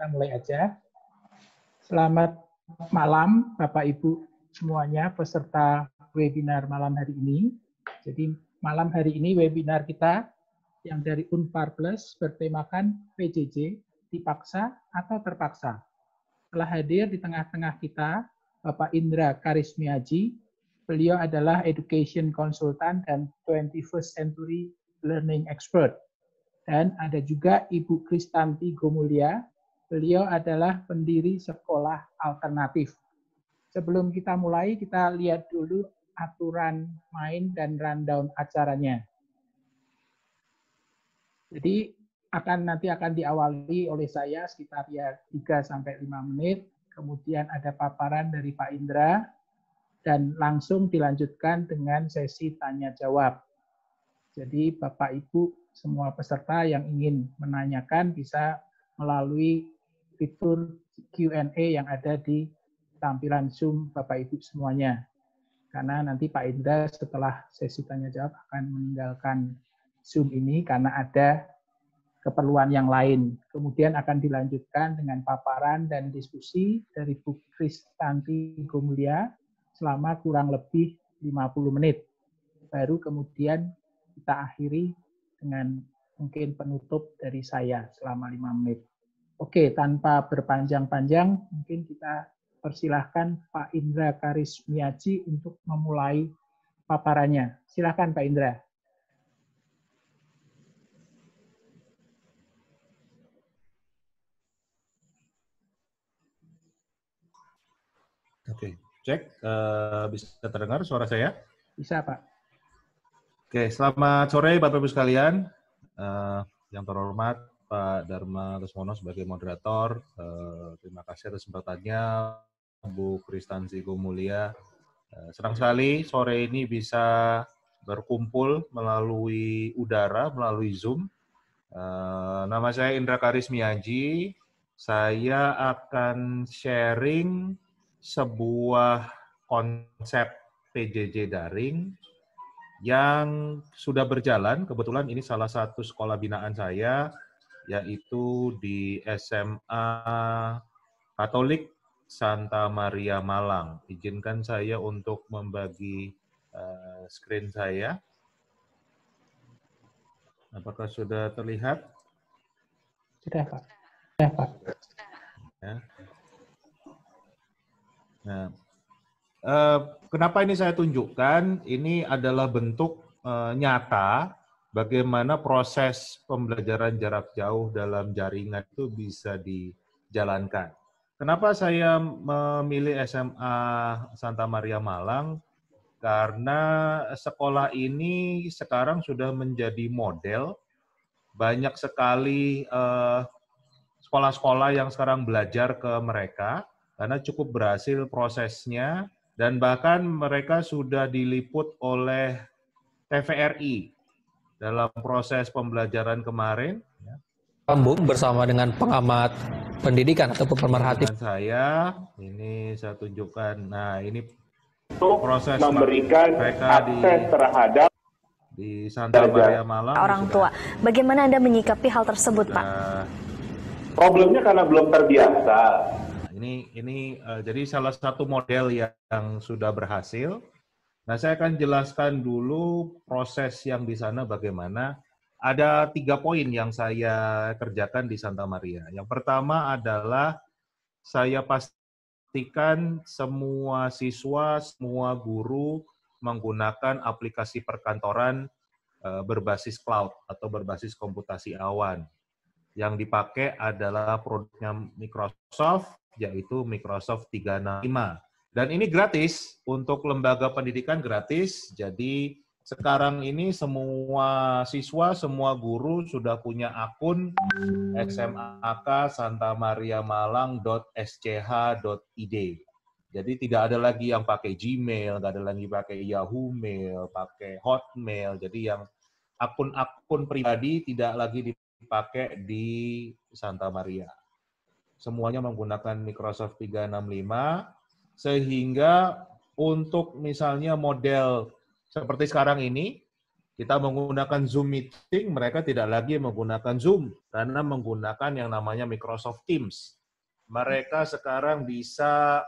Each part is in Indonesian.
kita mulai aja. Selamat malam Bapak Ibu semuanya peserta webinar malam hari ini. Jadi malam hari ini webinar kita yang dari Unpar Plus bertemakan PJJ, dipaksa atau terpaksa. Telah hadir di tengah-tengah kita Bapak Indra Karismiaji. Beliau adalah Education Consultant dan 21st Century Learning Expert. Dan ada juga Ibu Kristanti Gomulia. Beliau adalah pendiri sekolah alternatif. Sebelum kita mulai, kita lihat dulu aturan main dan rundown acaranya. Jadi nanti akan diawali oleh saya sekitar 3-5 menit. Kemudian ada paparan dari Pak Indra dan langsung dilanjutkan dengan sesi tanya jawab. Jadi Bapak Ibu semua peserta yang ingin menanyakan bisa melalui fitur Q&A yang ada di tampilan Zoom Bapak Ibu semuanya. Karena nanti Pak Indra setelah sesi tanya jawab akan meninggalkan Zoom ini karena ada keperluan yang lain. Kemudian akan dilanjutkan dengan paparan dan diskusi dari Bu Kristanti Gomulia selama kurang lebih 50 menit. Baru kemudian kita akhiri dengan mungkin penutup dari saya selama 5 menit. Oke, tanpa berpanjang-panjang, mungkin kita persilahkan Pak Indra Karismiaji untuk memulai paparannya. Silakan Pak Indra. Oke, cek. Bisa terdengar suara saya? Bisa, Pak. Oke, selamat sore Bapak-Ibu sekalian. Yang terhormat Pak Dharma Lesmono sebagai moderator. Terima kasih atas kesempatannya Bu Kristanti Gomulia. Senang sekali sore ini bisa berkumpul melalui udara, melalui Zoom. Nama saya Indra Karismiaji. Saya akan sharing sebuah konsep PJJ daring yang sudah berjalan. Kebetulan ini salah satu sekolah binaan saya, yaitu di SMA Katolik Santa Maria Malang. Izinkan saya untuk membagi screen saya. Apakah sudah terlihat? Sudah, Pak. Sudah, Pak. Ya. Nah, kenapa ini saya tunjukkan? Ini adalah bentuk nyata bagaimana proses pembelajaran jarak jauh dalam jaringan itu bisa dijalankan. Kenapa saya memilih SMA Santa Maria Malang? Karena sekolah ini sekarang sudah menjadi model. Banyak sekali sekolah-sekolah yang sekarang belajar ke mereka, karena cukup berhasil prosesnya, dan bahkan mereka sudah diliput oleh TVRI dalam proses pembelajaran kemarin. Sambung bersama dengan pengamat pendidikan atau pemerhati. Saya tunjukkan. Nah, ini untuk proses memberikan mereka akses terhadap di Santa Maria Malang. Orang tua. Bagaimana Anda menyikapi hal tersebut, Pak? Problemnya karena belum terbiasa. Ini jadi salah satu model yang sudah berhasil. Nah, saya akan jelaskan dulu proses yang di sana bagaimana. Ada 3 poin yang saya kerjakan di Santa Maria. Yang pertama adalah saya pastikan semua siswa, semua guru menggunakan aplikasi perkantoran berbasis cloud atau berbasis komputasi awan. Yang dipakai adalah produknya Microsoft, yaitu Microsoft 365. Dan ini gratis, untuk lembaga pendidikan gratis, jadi sekarang ini semua siswa, semua guru sudah punya akun smak santamariamalang.sch.id. Jadi tidak ada lagi yang pakai Gmail, nggak ada lagi pakai Yahoo Mail, pakai Hotmail, jadi yang akun-akun pribadi tidak lagi dipakai di Santa Maria. Semuanya menggunakan Microsoft 365, sehingga untuk misalnya model seperti sekarang ini, kita menggunakan Zoom meeting, mereka tidak lagi menggunakan Zoom, karena menggunakan yang namanya Microsoft Teams. mereka sekarang bisa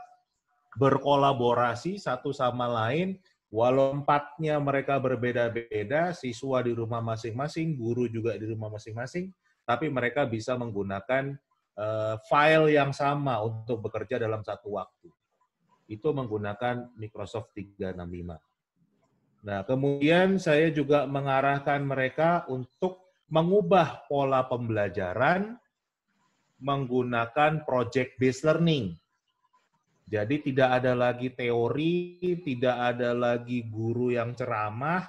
berkolaborasi satu sama lain, walau tempatnya mereka berbeda-beda, siswa di rumah masing-masing, guru juga di rumah masing-masing, tapi mereka bisa menggunakan file yang sama untuk bekerja dalam satu waktu. Itu menggunakan Microsoft 365. Nah, kemudian saya juga mengarahkan mereka untuk mengubah pola pembelajaran menggunakan project-based learning. Jadi tidak ada lagi teori, tidak ada lagi guru yang ceramah,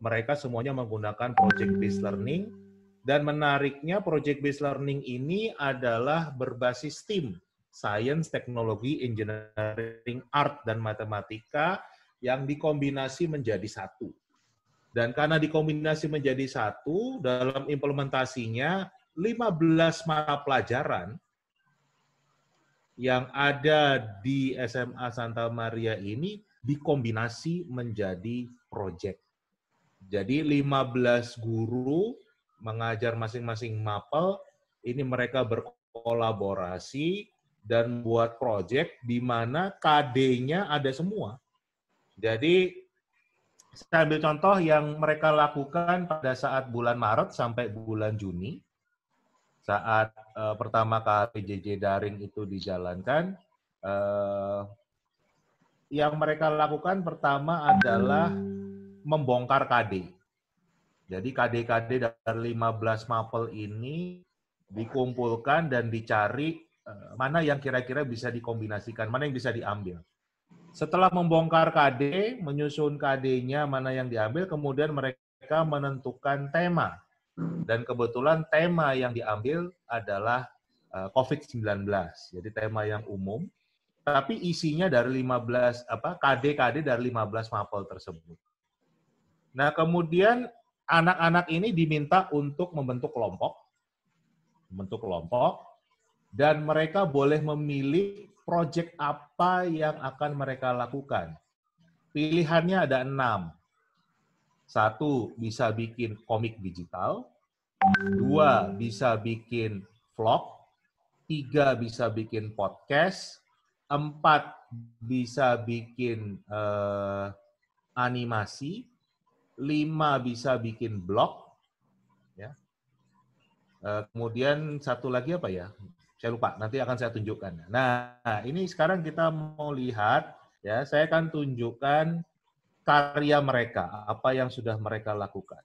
mereka semuanya menggunakan project-based learning. Dan menariknya project-based learning ini adalah berbasis STEAM, Science, Teknologi, Engineering, Art, dan Matematika yang dikombinasi menjadi satu. Dan karena dikombinasi menjadi satu, dalam implementasinya 15 mata pelajaran yang ada di SMA Santa Maria ini dikombinasi menjadi proyek. Jadi 15 guru mengajar masing-masing mapel, ini mereka berkolaborasi dan buat proyek di mana KD-nya ada semua. Jadi saya ambil contoh yang mereka lakukan pada saat bulan Maret sampai bulan Juni, saat pertama kali PJJ daring itu dijalankan, yang mereka lakukan pertama adalah membongkar KD. Jadi KD-KD dari 15 mapel ini dikumpulkan dan dicari mana yang kira-kira bisa dikombinasikan, mana yang bisa diambil. Setelah membongkar KD, menyusun KD-nya mana yang diambil, kemudian mereka menentukan tema. Dan kebetulan tema yang diambil adalah COVID-19. Jadi tema yang umum, tapi isinya dari 15 KD-KD dari 15 mapel tersebut. Nah, kemudian anak-anak ini diminta untuk membentuk kelompok, dan mereka boleh memilih proyek apa yang akan mereka lakukan. Pilihannya ada 6. 1, bisa bikin komik digital. 2, bisa bikin vlog. 3, bisa bikin podcast. 4, bisa bikin animasi. 5, bisa bikin blog. Ya. Kemudian satu lagi apa ya? Saya lupa, nanti akan saya tunjukkan. Nah, ini sekarang kita mau lihat, ya, saya akan tunjukkan karya mereka, apa yang sudah mereka lakukan.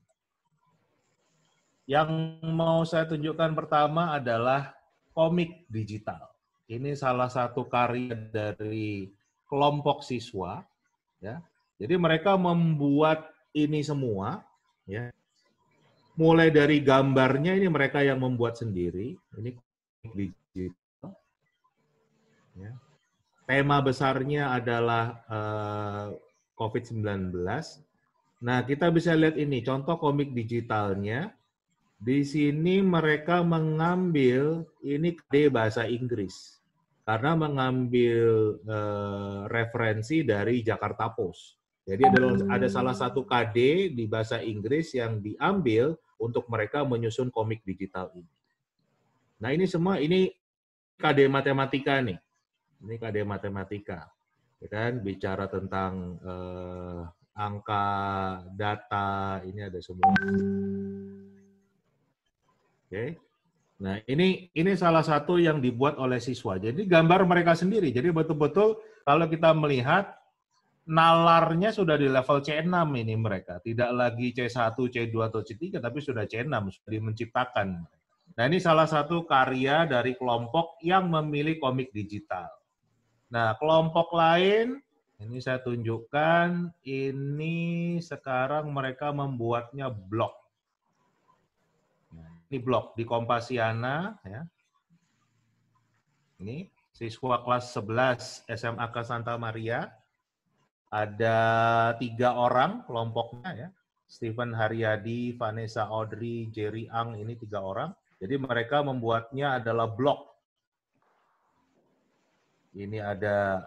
Yang mau saya tunjukkan pertama adalah komik digital. Ini salah satu karya dari kelompok siswa, ya. Jadi mereka membuat ini semua, ya. Mulai dari gambarnya ini mereka yang membuat sendiri. Ini digital. Ya. Tema besarnya adalah COVID-19. Nah, kita bisa lihat ini contoh komik digitalnya. Di sini mereka mengambil ini KD bahasa Inggris karena mengambil referensi dari Jakarta Post. Jadi ada salah satu KD di bahasa Inggris yang diambil untuk mereka menyusun komik digital ini. Nah, ini semua ini KD matematika nih. Ini KD matematika. Ya kan, bicara tentang angka, data, ini ada semua. Oke. Nah, ini salah satu yang dibuat oleh siswa. Jadi gambar mereka sendiri. Jadi betul-betul kalau kita melihat nalarnya sudah di level C6 ini mereka. Tidak lagi C1, C2, atau C3, tapi sudah C6, sudah menciptakan. Nah, ini salah satu karya dari kelompok yang memilih komik digital. Nah, kelompok lain, ini saya tunjukkan, ini sekarang mereka membuatnya blog. Ini blog di Kompasiana. Ya. Ini siswa kelas 11 SMAK Santa Maria. Ada 3 orang kelompoknya, ya. Stephen Haryadi, Vanessa Audrey, Jerry Ang, ini 3 orang. Jadi mereka membuatnya adalah blog. Ini ada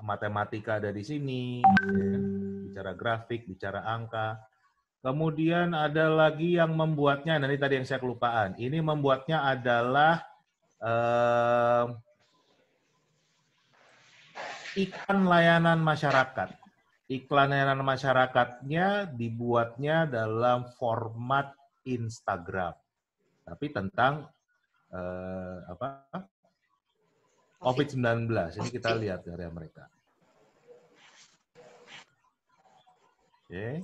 matematika ada di sini, ya. Bicara grafik, bicara angka. Kemudian ada lagi yang membuatnya, nah ini tadi yang saya kelupaan. Ini membuatnya adalah iklan layanan masyarakat. Iklan layanan masyarakatnya dibuatnya dalam format Instagram, tapi tentang COVID-19. Ini kita lihat dari mereka. Oke.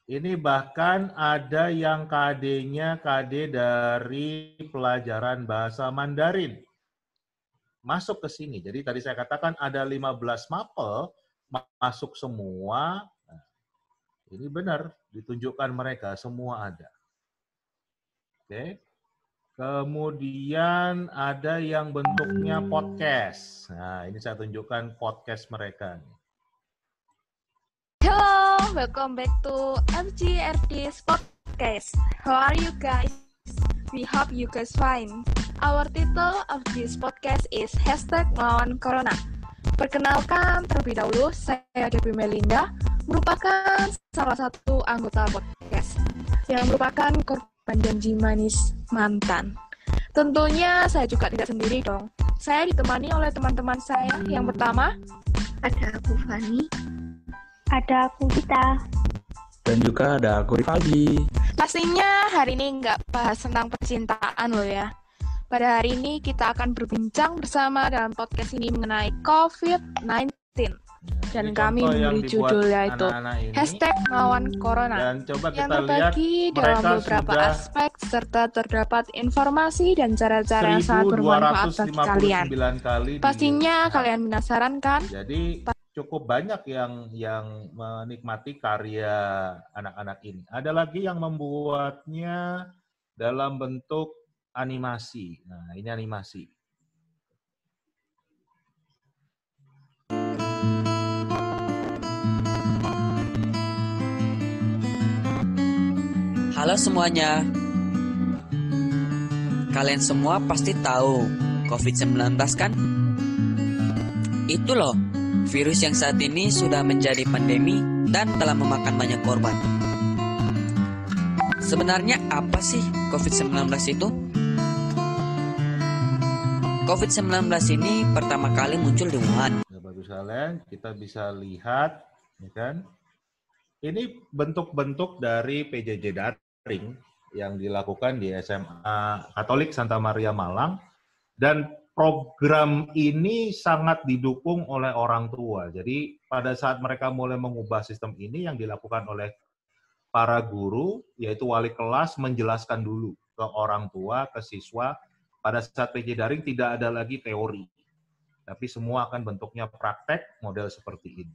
Ini bahkan ada yang KD-nya KD dari pelajaran bahasa Mandarin. Masuk ke sini. Jadi tadi saya katakan ada 15 mapel, masuk semua. Nah, ini benar, ditunjukkan mereka, semua ada. Oke. Kemudian ada yang bentuknya podcast. Nah, ini saya tunjukkan podcast mereka. Hello, welcome back to FGRD's podcast. How are you guys? We hope you guys fine. Our title of this podcast is #melawan corona. Perkenalkan terlebih dahulu, saya Debbie Melinda, merupakan salah satu anggota podcast yang merupakan korban janji manis mantan. Tentunya saya juga tidak sendiri dong. Saya ditemani oleh teman-teman saya. Yang pertama, ada aku Fani. Ada aku Gita. Dan juga ada aku Rivaldi. Pastinya hari ini nggak bahas tentang percintaan loh ya. Pada hari ini kita akan berbincang bersama dalam podcast ini mengenai COVID-19. Dan kami memberi judul yaitu #melawan corona. Dan coba kita yang terbagi dalam beberapa aspek serta terdapat informasi dan cara-cara yang sangat bermanfaat bagi kalian. Pastinya kalian penasaran kan? Jadi cukup banyak yang menikmati karya anak-anak ini. Ada lagi yang membuatnya dalam bentuk animasi. Nah, ini animasi. Halo semuanya. Kalian semua pasti tahu COVID-19 kan? Itu loh, virus yang saat ini sudah menjadi pandemi dan telah memakan banyak korban. Sebenarnya apa sih COVID-19 itu? COVID-19 ini pertama kali muncul di Wuhan. Bagus kalian, kita bisa lihat, ya kan? Ini bentuk-bentuk dari PJJ daring yang dilakukan di SMA Katolik Santa Maria Malang, dan program ini sangat didukung oleh orang tua. Jadi pada saat mereka mulai mengubah sistem ini, yang dilakukan oleh para guru, yaitu wali kelas, menjelaskan dulu ke orang tua, ke siswa. Pada saat PJJ daring tidak ada lagi teori, tapi semua akan bentuknya praktek model seperti ini.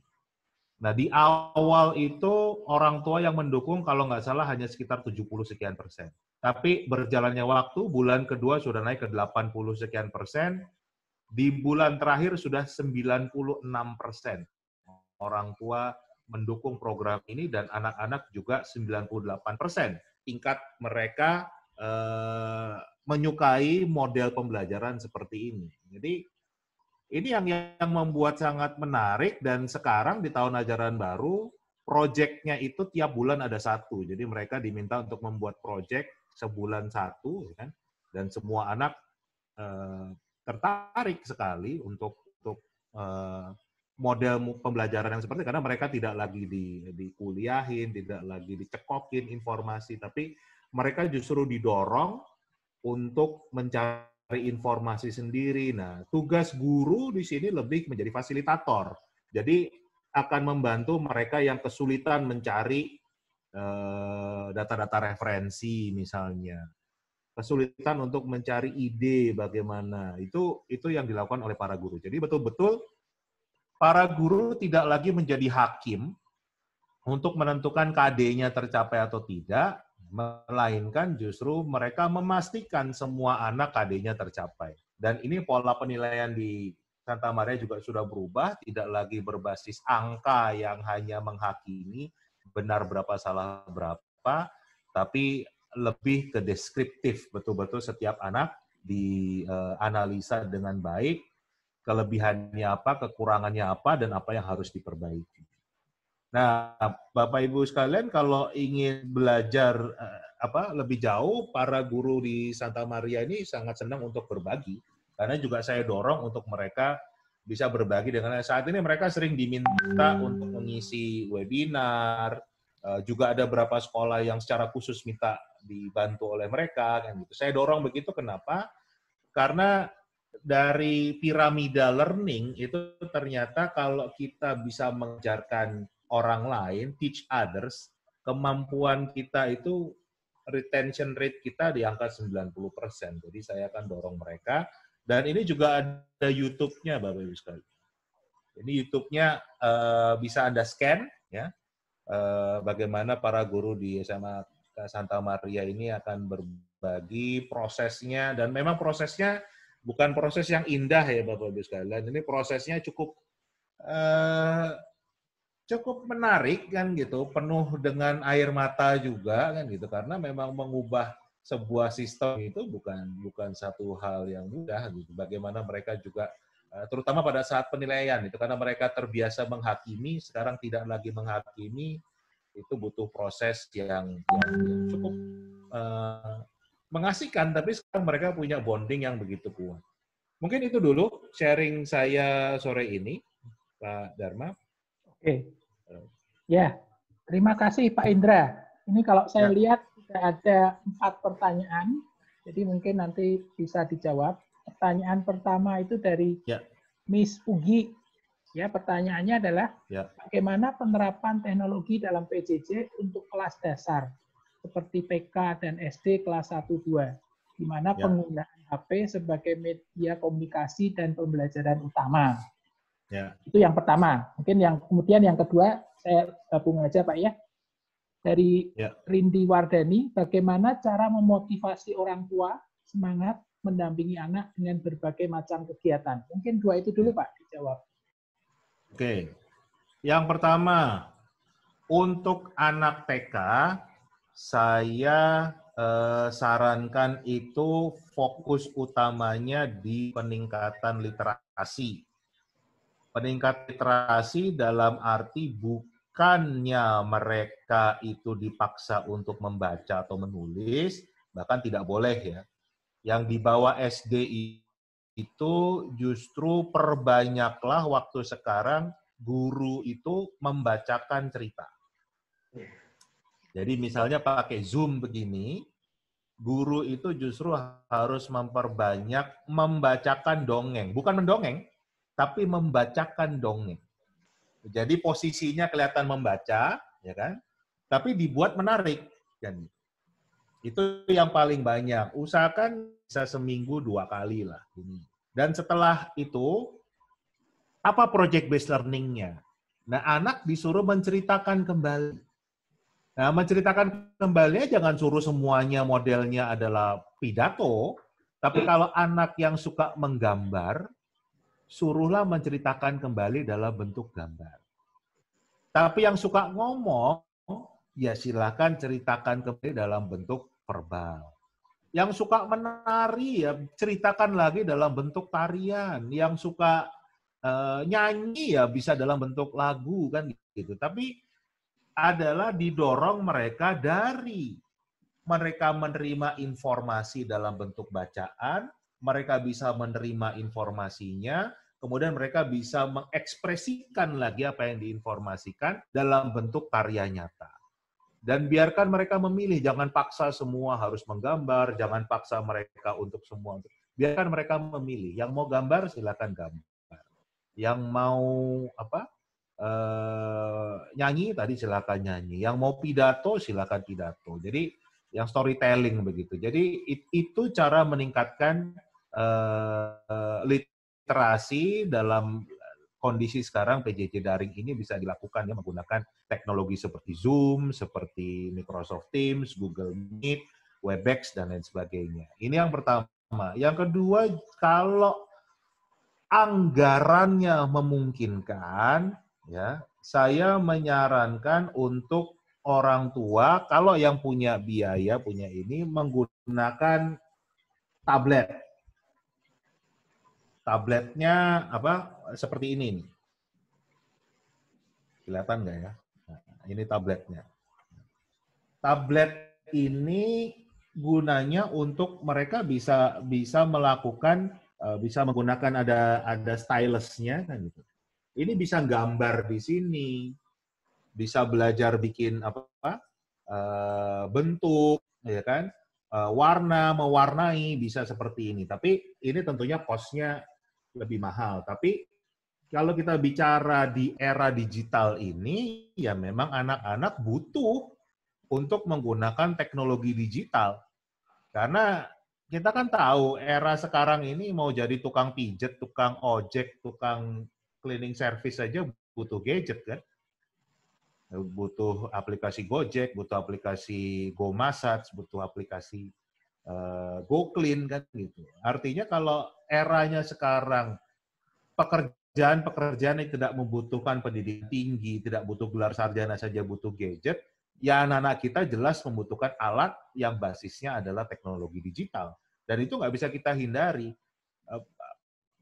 Nah, di awal itu orang tua yang mendukung kalau nggak salah hanya sekitar 70 sekian persen. Tapi berjalannya waktu, bulan kedua sudah naik ke 80 sekian persen. Di bulan terakhir sudah 96% orang tua mendukung program ini, dan anak-anak juga 98%. Tingkat mereka menyukai model pembelajaran seperti ini. Jadi ini yang membuat sangat menarik, dan sekarang di tahun ajaran baru, proyeknya itu tiap bulan ada satu. Jadi mereka diminta untuk membuat proyek sebulan satu, kan? Dan semua anak tertarik sekali untuk model pembelajaran yang seperti, karena mereka tidak lagi dikuliahin, tidak lagi dicekokin informasi, tapi mereka justru didorong untuk mencari informasi sendiri. Nah, tugas guru di sini lebih menjadi fasilitator. Jadi akan membantu mereka yang kesulitan mencari data-data referensi misalnya. Kesulitan untuk mencari ide bagaimana. Itu yang dilakukan oleh para guru. Jadi betul-betul para guru tidak lagi menjadi hakim untuk menentukan KD-nya tercapai atau tidak, melainkan justru mereka memastikan semua anak KD-nya tercapai. Dan ini pola penilaian di Santa Maria juga sudah berubah, tidak lagi berbasis angka yang hanya menghakimi benar berapa, salah berapa, tapi lebih ke deskriptif, betul-betul setiap anak dianalisa dengan baik, kelebihannya apa, kekurangannya apa, dan apa yang harus diperbaiki. Nah, Bapak Ibu sekalian, kalau ingin belajar lebih jauh, para guru di Santa Maria ini sangat senang untuk berbagi, karena juga saya dorong untuk mereka bisa berbagi dengan saat ini mereka sering diminta untuk mengisi webinar, juga ada beberapa sekolah yang secara khusus minta dibantu oleh mereka kan gitu. Saya dorong begitu kenapa? Karena dari piramida learning itu ternyata kalau kita bisa mengajarkan orang lain, teach others, kemampuan kita itu retention rate kita di angka 90%. Jadi saya akan dorong mereka. Dan ini juga ada YouTube-nya, Bapak Ibu sekalian. Ini YouTube-nya bisa Anda scan, ya. Bagaimana para guru di SMA Santa Maria ini akan berbagi prosesnya, dan memang prosesnya bukan proses yang indah ya Bapak Ibu sekalian. Ini prosesnya cukup menarik kan gitu, penuh dengan air mata juga kan gitu, karena memang mengubah sebuah sistem itu bukan satu hal yang mudah gitu. Bagaimana mereka juga terutama pada saat penilaian itu, karena mereka terbiasa menghakimi, sekarang tidak lagi menghakimi, itu butuh proses yang cukup mengasihkan, tapi sekarang mereka punya bonding yang begitu kuat. Mungkin itu dulu sharing saya sore ini, Pak Dharma. Oke. Ya, terima kasih Pak Indra. Ini kalau saya lihat ada 4 pertanyaan, jadi mungkin nanti bisa dijawab. Pertanyaan pertama itu dari Miss Ugi. Ya, pertanyaannya adalah bagaimana penerapan teknologi dalam PJJ untuk kelas dasar seperti PK dan SD kelas 1-2, di mana penggunaan HP sebagai media komunikasi dan pembelajaran utama. Itu yang pertama. Kemudian yang kedua saya gabung aja Pak ya. Dari Rindi Wardani, bagaimana cara memotivasi orang tua semangat mendampingi anak dengan berbagai macam kegiatan? Mungkin 2 itu dulu Pak, dijawab. Oke. Yang pertama, untuk anak TK, saya sarankan itu fokus utamanya di peningkatan literasi. Peningkatan literasi dalam arti bukannya mereka itu dipaksa untuk membaca atau menulis, bahkan tidak boleh ya. Yang di bawah SD itu justru perbanyaklah waktu sekarang guru itu membacakan cerita. Jadi misalnya pakai Zoom begini, guru itu justru harus memperbanyak membacakan dongeng. Bukan mendongeng, tapi membacakan dongeng. Jadi posisinya kelihatan membaca, ya kan? Tapi dibuat menarik, kan? Itu yang paling banyak. Usahakan bisa seminggu 2 kali lah. Dan setelah itu, apa project based learning-nya? Nah, anak disuruh menceritakan kembali. Nah, menceritakan kembali jangan suruh semuanya modelnya adalah pidato, tapi kalau anak yang suka menggambar, suruhlah menceritakan kembali dalam bentuk gambar. Tapi yang suka ngomong, ya silakan ceritakan kembali dalam bentuk verbal. Yang suka menari, ya ceritakan lagi dalam bentuk tarian. Yang suka nyanyi, ya bisa dalam bentuk lagu, kan gitu. Tapi adalah didorong mereka dari mereka menerima informasi dalam bentuk bacaan, mereka bisa menerima informasinya, kemudian mereka bisa mengekspresikan lagi apa yang diinformasikan dalam bentuk karya nyata. Dan biarkan mereka memilih, jangan paksa semua harus menggambar, jangan paksa mereka untuk semua. Biarkan mereka memilih, yang mau gambar silakan gambar. Yang mau nyanyi tadi silakan nyanyi, yang mau pidato silakan pidato. Jadi yang storytelling begitu. Jadi itu cara meningkatkan literasi dalam kondisi sekarang PJJ daring ini bisa dilakukan ya menggunakan teknologi seperti Zoom, seperti Microsoft Teams, Google Meet, Webex dan lain sebagainya. Ini yang pertama. Yang kedua, kalau anggarannya memungkinkan, ya, saya menyarankan untuk orang tua kalau yang punya biaya punya ini menggunakan tablet. Tabletnya seperti ini nih. Kelihatan nggak ya? Nah, ini tabletnya. Tablet ini gunanya untuk mereka bisa melakukan bisa menggunakan ada stylus-nya kan gitu. Ini bisa gambar di sini, bisa belajar bikin bentuk, ya kan, warna, mewarnai, bisa seperti ini. Tapi ini tentunya cost-nya lebih mahal. Tapi kalau kita bicara di era digital ini, ya memang anak-anak butuh untuk menggunakan teknologi digital. Karena kita kan tahu era sekarang ini mau jadi tukang pijet, tukang ojek, tukang cleaning service saja butuh gadget kan. Butuh aplikasi Gojek, butuh aplikasi Go Massage, butuh aplikasi Go Clean kan gitu. Artinya kalau eranya sekarang pekerjaan yang tidak membutuhkan pendidikan tinggi, tidak butuh gelar sarjana saja butuh gadget, ya anak-anak kita jelas membutuhkan alat yang basisnya adalah teknologi digital. Dan itu nggak bisa kita hindari.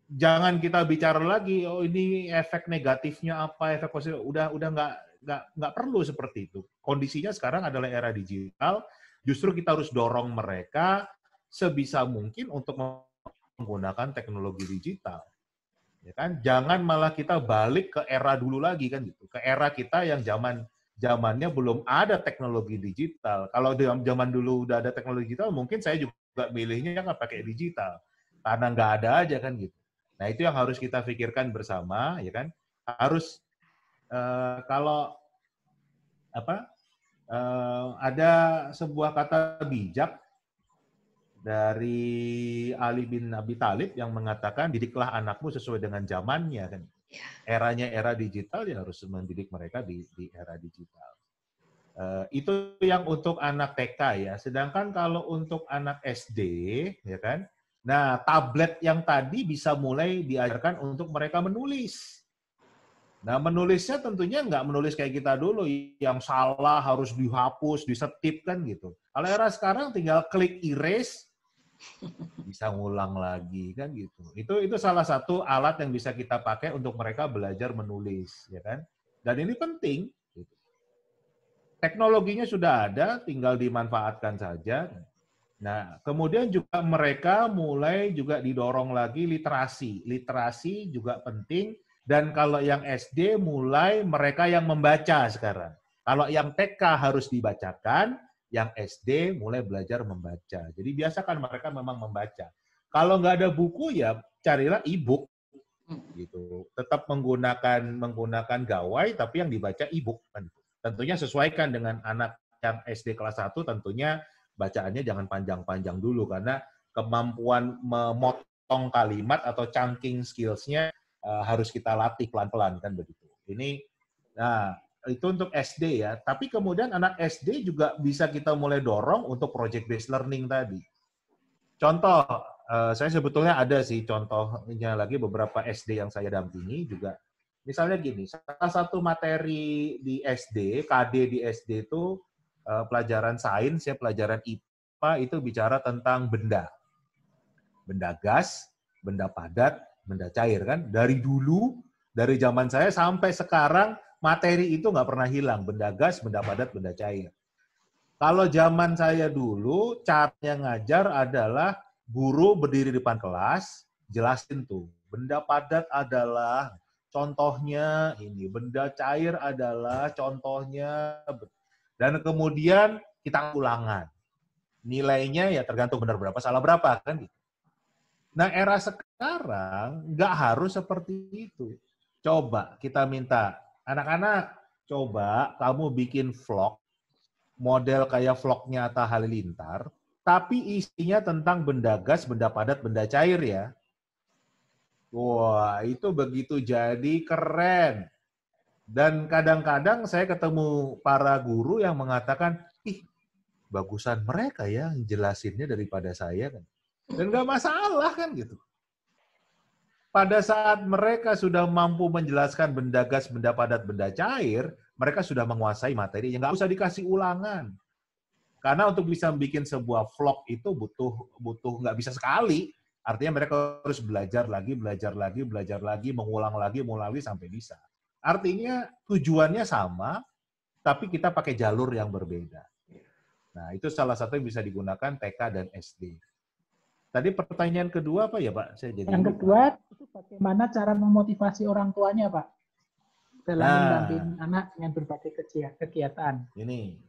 Jangan kita bicara lagi, oh ini efek negatifnya apa, efek positif, udah nggak perlu seperti itu. Kondisinya sekarang adalah era digital, justru kita harus dorong mereka sebisa mungkin untuk menggunakan teknologi digital. Ya kan? Jangan malah kita balik ke era dulu lagi kan gitu. Ke era kita yang zamannya belum ada teknologi digital. Kalau zaman dulu udah ada teknologi digital, mungkin saya juga milihnya nggak pakai digital. Karena nggak ada aja kan gitu. Nah, itu yang harus kita pikirkan bersama, ya kan? Harus kalau ada sebuah kata bijak dari Ali bin Abi Thalib yang mengatakan didiklah anakmu sesuai dengan zamannya kan. Eranya era digital ya harus mendidik mereka di era digital. Itu yang untuk anak TK ya. Sedangkan kalau untuk anak SD, ya kan? Nah, tablet yang tadi bisa mulai diajarkan untuk mereka menulis. Nah, menulisnya tentunya nggak menulis kayak kita dulu, yang salah harus dihapus, disetip kan gitu. Kalau era sekarang tinggal klik erase, bisa ngulang lagi kan gitu. Itu salah satu alat yang bisa kita pakai untuk mereka belajar menulis, ya kan? Dan ini penting. Gitu. Teknologinya sudah ada, tinggal dimanfaatkan saja. Nah, kemudian juga mereka mulai juga didorong lagi literasi. Literasi juga penting, dan kalau yang SD mulai mereka yang membaca sekarang. Kalau yang TK harus dibacakan, yang SD mulai belajar membaca. Jadi biasakan mereka memang membaca. Kalau nggak ada buku ya carilah e-book. Gitu. Tetap menggunakan gawai, tapi yang dibaca e-book. Tentunya sesuaikan dengan anak yang SD kelas 1, tentunya bacaannya jangan panjang-panjang dulu, karena kemampuan memotong kalimat atau chunking skills-nya harus kita latih pelan-pelan, kan begitu. Nah, itu untuk SD ya. Tapi kemudian anak SD juga bisa kita mulai dorong untuk project-based learning tadi. Contoh, saya sebetulnya ada sih contohnya lagi beberapa SD yang saya dampingi juga. Misalnya gini, salah satu materi di SD, KD di SD itu pelajaran sains ya, pelajaran IPA itu bicara tentang benda. Benda gas, benda padat, benda cair kan. Dari dulu, dari zaman saya sampai sekarang, materi itu nggak pernah hilang. Benda gas, benda padat, benda cair. Kalau zaman saya dulu, caranya ngajar adalah guru berdiri di depan kelas, jelasin tuh. Benda padat adalah contohnya ini, benda cair adalah contohnya. Dan kemudian kita ulangan. Nilainya ya tergantung benar berapa, salah berapa kan gitu. Nah, era sekarang nggak harus seperti itu. Coba kita minta, anak-anak, coba kamu bikin vlog, model kayak vlognya Atta Halilintar, tapi isinya tentang benda gas, benda padat, benda cair ya. Wah, itu begitu jadi keren. Dan kadang-kadang saya ketemu para guru yang mengatakan, ih, bagusan mereka ya jelasinnya daripada saya kan. Dan nggak masalah kan gitu. Pada saat mereka sudah mampu menjelaskan benda gas, benda padat, benda cair, mereka sudah menguasai materi. Nggak usah dikasih ulangan. Karena untuk bisa bikin sebuah vlog itu butuh nggak bisa sekali. Artinya mereka harus belajar lagi, mengulang lagi sampai bisa. Artinya tujuannya sama, tapi kita pakai jalur yang berbeda. Nah, itu salah satu yang bisa digunakan TK dan SD. Tadi pertanyaan kedua apa ya Pak? Saya jadi Yang kedua, itu bagaimana cara memotivasi orang tuanya, Pak, dalam mendampingi anak dengan berbagai kegiatan. Ini,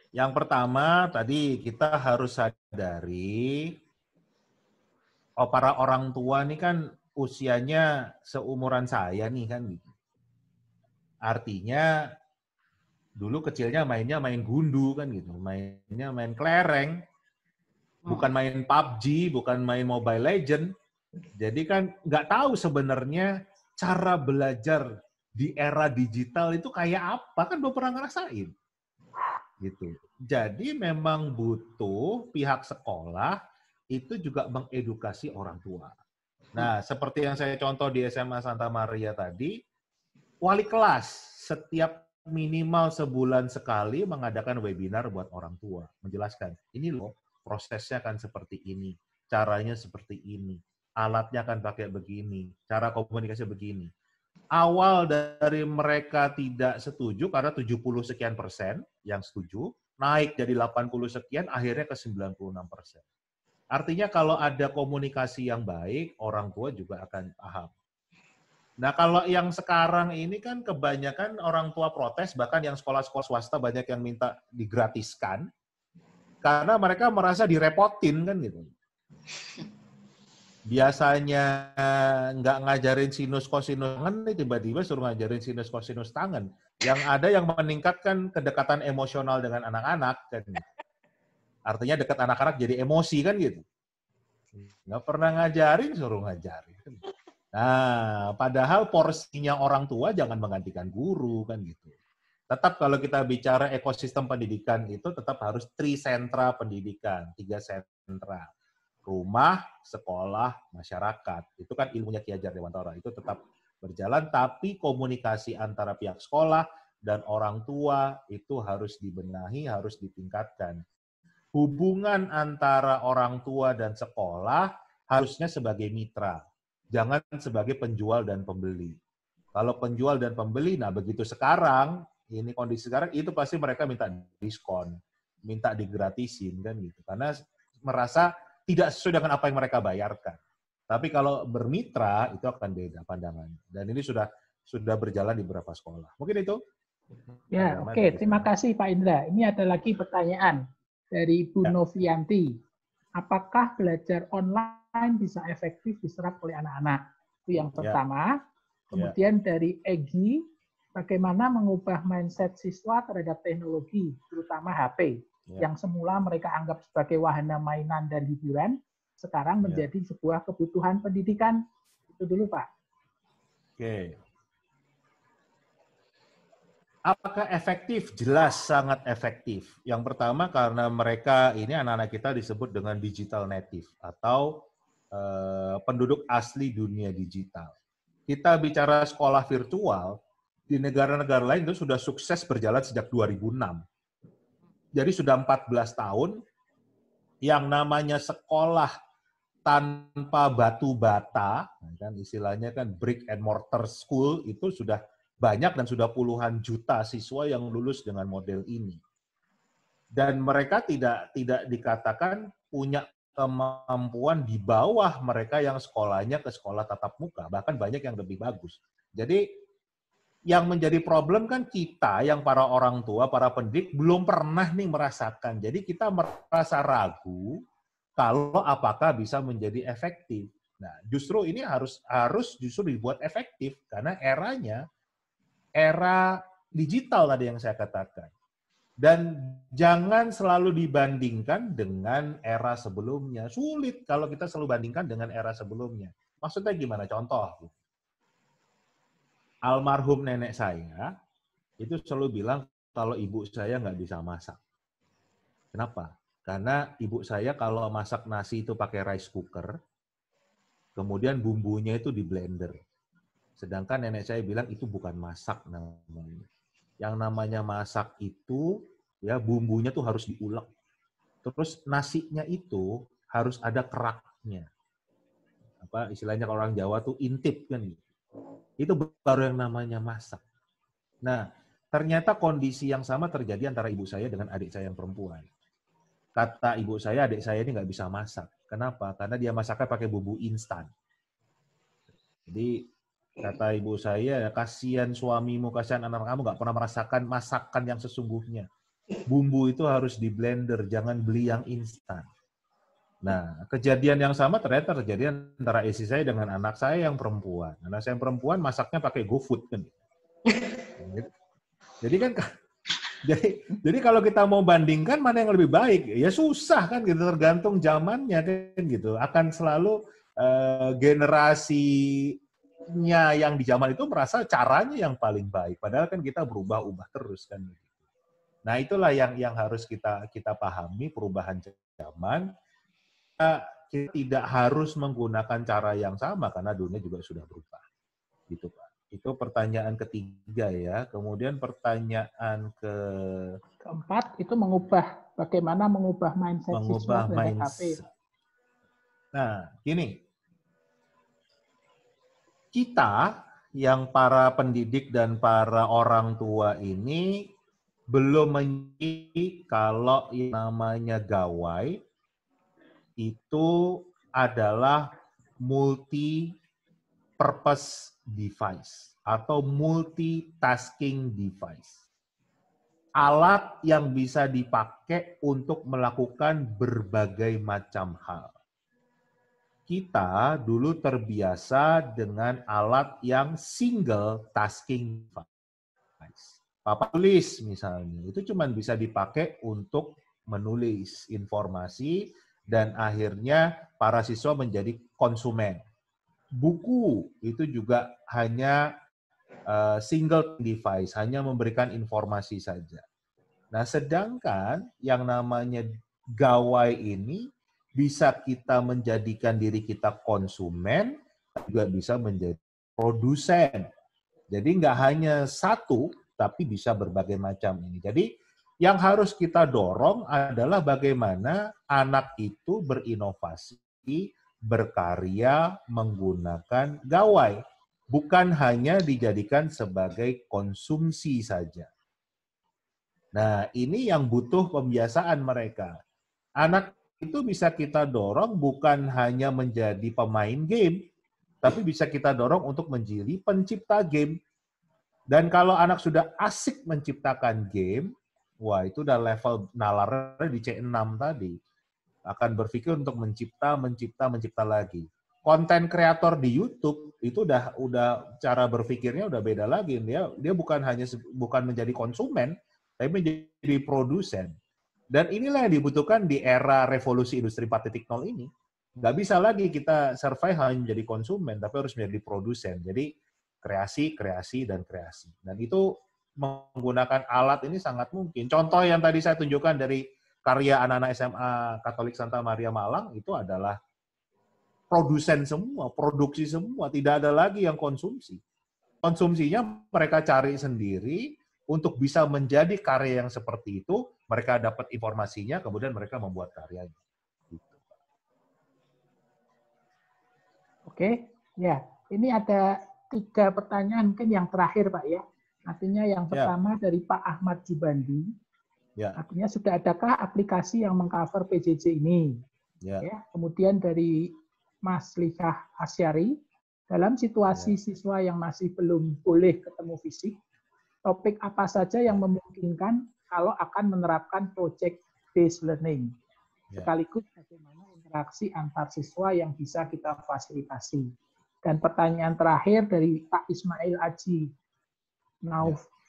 yang pertama tadi kita harus sadari, para orang tua ini kan usianya seumuran saya nih kan. Artinya dulu kecilnya mainnya main gundu kan gitu, mainnya main kelereng, bukan main PUBG, bukan main Mobile Legend. Jadi kan nggak tahu sebenarnya cara belajar di era digital itu kayak apa, kan belum pernah ngerasain. Gitu. Jadi memang butuh pihak sekolah itu juga mengedukasi orang tua. Nah, seperti yang saya contoh di SMA Santa Maria tadi, wali kelas setiap minimal sebulan sekali mengadakan webinar buat orang tua, menjelaskan, ini loh prosesnya kan seperti ini, caranya seperti ini, alatnya kan pakai begini, cara komunikasi begini. Awal dari mereka tidak setuju karena 70 sekian persen yang setuju, naik jadi 80 sekian, akhirnya ke 96%. Artinya kalau ada komunikasi yang baik, orang tua juga akan paham. Nah, kalau yang sekarang ini kan kebanyakan orang tua protes, bahkan yang sekolah-sekolah swasta banyak yang minta digratiskan, karena mereka merasa direpotin kan gitu. Biasanya nggak ngajarin sinus kosinus tangan, tiba-tiba suruh ngajarin sinus kosinus tangan. Yang ada yang meningkatkan kedekatan emosional dengan anak-anak kan. Artinya dekat anak-anak jadi emosi kan gitu. Nggak pernah ngajarin, suruh ngajarin. Nah, padahal porsinya orang tua jangan menggantikan guru kan gitu. Tetap kalau kita bicara ekosistem pendidikan itu tetap harus trisentra pendidikan, 3 sentra. Rumah, sekolah, masyarakat. Itu kan ilmunya Ki Hajar Dewantara. Itu tetap berjalan, tapi komunikasi antara pihak sekolah dan orang tua itu harus dibenahi, harus ditingkatkan. Hubungan antara orang tua dan sekolah harusnya sebagai mitra. Jangan sebagai penjual dan pembeli. Kalau penjual dan pembeli, nah begitu sekarang, ini kondisi sekarang, itu pasti mereka minta diskon, minta digratisin, kan gitu. Karena merasa tidak sesuai dengan apa yang mereka bayarkan. Tapi kalau bermitra, itu akan beda pandangannya. Dan ini sudah berjalan di beberapa sekolah. Mungkin itu. Ya, oke. Terima kasih Pak Indra. Ini ada lagi pertanyaan dari Ibu Novianti. Apakah belajar online bisa efektif diserap oleh anak-anak? Itu yang pertama. Kemudian dari Egi, bagaimana mengubah mindset siswa terhadap teknologi, terutama HP, yang semula mereka anggap sebagai wahana mainan dan hiburan, sekarang menjadi sebuah kebutuhan pendidikan. Itu dulu, Pak. Oke. Apakah efektif? Jelas sangat efektif. Yang pertama karena mereka ini anak-anak kita disebut dengan digital native atau penduduk asli dunia digital. Kita bicara sekolah virtual, di negara-negara lain itu sudah sukses berjalan sejak 2006. Jadi sudah 14 tahun yang namanya sekolah tanpa batu bata, kan istilahnya kan brick and mortar school, itu sudah banyak dan sudah puluhan juta siswa yang lulus dengan model ini. Dan mereka tidak dikatakan punya kemampuan di bawah mereka yang sekolahnya ke sekolah tatap muka, bahkan banyak yang lebih bagus. Jadi yang menjadi problem kan kita yang para orang tua, para pendidik belum pernah nih merasakan. Jadi kita merasa ragu kalau apakah bisa menjadi efektif. Nah, justru ini harus justru dibuat efektif karena era digital tadi yang saya katakan. Dan jangan selalu dibandingkan dengan era sebelumnya. Sulit kalau kita selalu bandingkan dengan era sebelumnya. Maksudnya gimana? Contoh. Almarhum nenek saya itu selalu bilang kalau ibu saya nggak bisa masak. Kenapa? Karena ibu saya kalau masak nasi itu pakai rice cooker, kemudian bumbunya itu di blender. Sedangkan nenek saya bilang itu bukan masak namanya. Yang namanya masak itu ya bumbunya tuh harus diulek. Terus nasinya itu harus ada keraknya. Apa istilahnya kalau orang Jawa tuh intip kan gitu. Itu baru yang namanya masak. Nah, ternyata kondisi yang sama terjadi antara ibu saya dengan adik saya yang perempuan. Kata ibu saya, adik saya ini nggak bisa masak. Kenapa? Karena dia masaknya pakai bumbu instan. Jadi kata ibu saya, kasihan suamimu, kasihan anak kamu nggak pernah merasakan masakan yang sesungguhnya. Bumbu itu harus di blender, jangan beli yang instan. Nah, kejadian yang sama ternyata terjadi antara istri saya dengan anak saya yang perempuan. Anak saya yang perempuan masaknya pakai GoFood kan. Jadi kan, jadi kalau kita mau bandingkan mana yang lebih baik, ya susah kan gitu, tergantung zamannya kan gitu. Akan selalu generasinya yang di zaman itu merasa caranya yang paling baik. Padahal kan kita berubah-ubah terus kan. Nah itulah yang harus kita pahami, perubahan zaman. Kita tidak harus menggunakan cara yang sama karena dunia juga sudah berubah. Gitu Pak. Itu pertanyaan ketiga ya. Kemudian pertanyaan keempat itu bagaimana mengubah mindset siswa terhadap HP. Nah, gini. Kita yang para pendidik dan para orang tua ini belum mengerti kalau yang namanya gawai itu adalah multi-purpose device atau multitasking device. Alat yang bisa dipakai untuk melakukan berbagai macam hal. Kita dulu terbiasa dengan alat yang single tasking device. Papan tulis misalnya, itu cuma bisa dipakai untuk menulis informasi dan akhirnya para siswa menjadi konsumen. Buku itu juga hanya single device, hanya memberikan informasi saja. Nah, sedangkan yang namanya gawai ini bisa kita menjadikan diri kita konsumen, juga bisa menjadi produsen. Jadi nggak hanya satu, tapi bisa berbagai macam ini. Jadi yang harus kita dorong adalah bagaimana anak itu berinovasi, berkarya menggunakan gawai. Bukan hanya dijadikan sebagai konsumsi saja. Nah, ini yang butuh pembiasaan mereka. Anak itu bisa kita dorong bukan hanya menjadi pemain game, tapi bisa kita dorong untuk menjadi pencipta game. Dan kalau anak sudah asik menciptakan game, wah itu udah level nalarnya di C6 tadi. Akan berpikir untuk mencipta lagi. Konten kreator di YouTube itu udah cara berpikirnya udah beda lagi. Dia bukan menjadi konsumen, tapi menjadi produsen. Dan inilah yang dibutuhkan di era revolusi industri 4.0 ini. Nggak bisa lagi kita survive hanya menjadi konsumen, tapi harus menjadi produsen. Jadi kreasi. Dan itu menggunakan alat ini sangat mungkin. Contoh yang tadi saya tunjukkan dari karya anak-anak SMA Katolik Santa Maria Malang itu adalah produsen semua, produksi semua. Tidak ada lagi yang konsumsi. Konsumsinya mereka cari sendiri untuk bisa menjadi karya yang seperti itu. Mereka dapat informasinya, kemudian mereka membuat karyanya. Oke, ya. Ini ada 3 pertanyaan mungkin yang terakhir Pak ya. Artinya yang pertama dari Pak Ahmad Jubandi. Ya. Artinya sudah adakah aplikasi yang mengcover PJJ ini? Ya. Kemudian dari Mas Likah Asyari, dalam situasi siswa yang masih belum boleh ketemu fisik, topik apa saja yang memungkinkan kalau akan menerapkan project based learning? Sekaligus bagaimana interaksi antar siswa yang bisa kita fasilitasi. Dan pertanyaan terakhir dari Pak Ismail Aji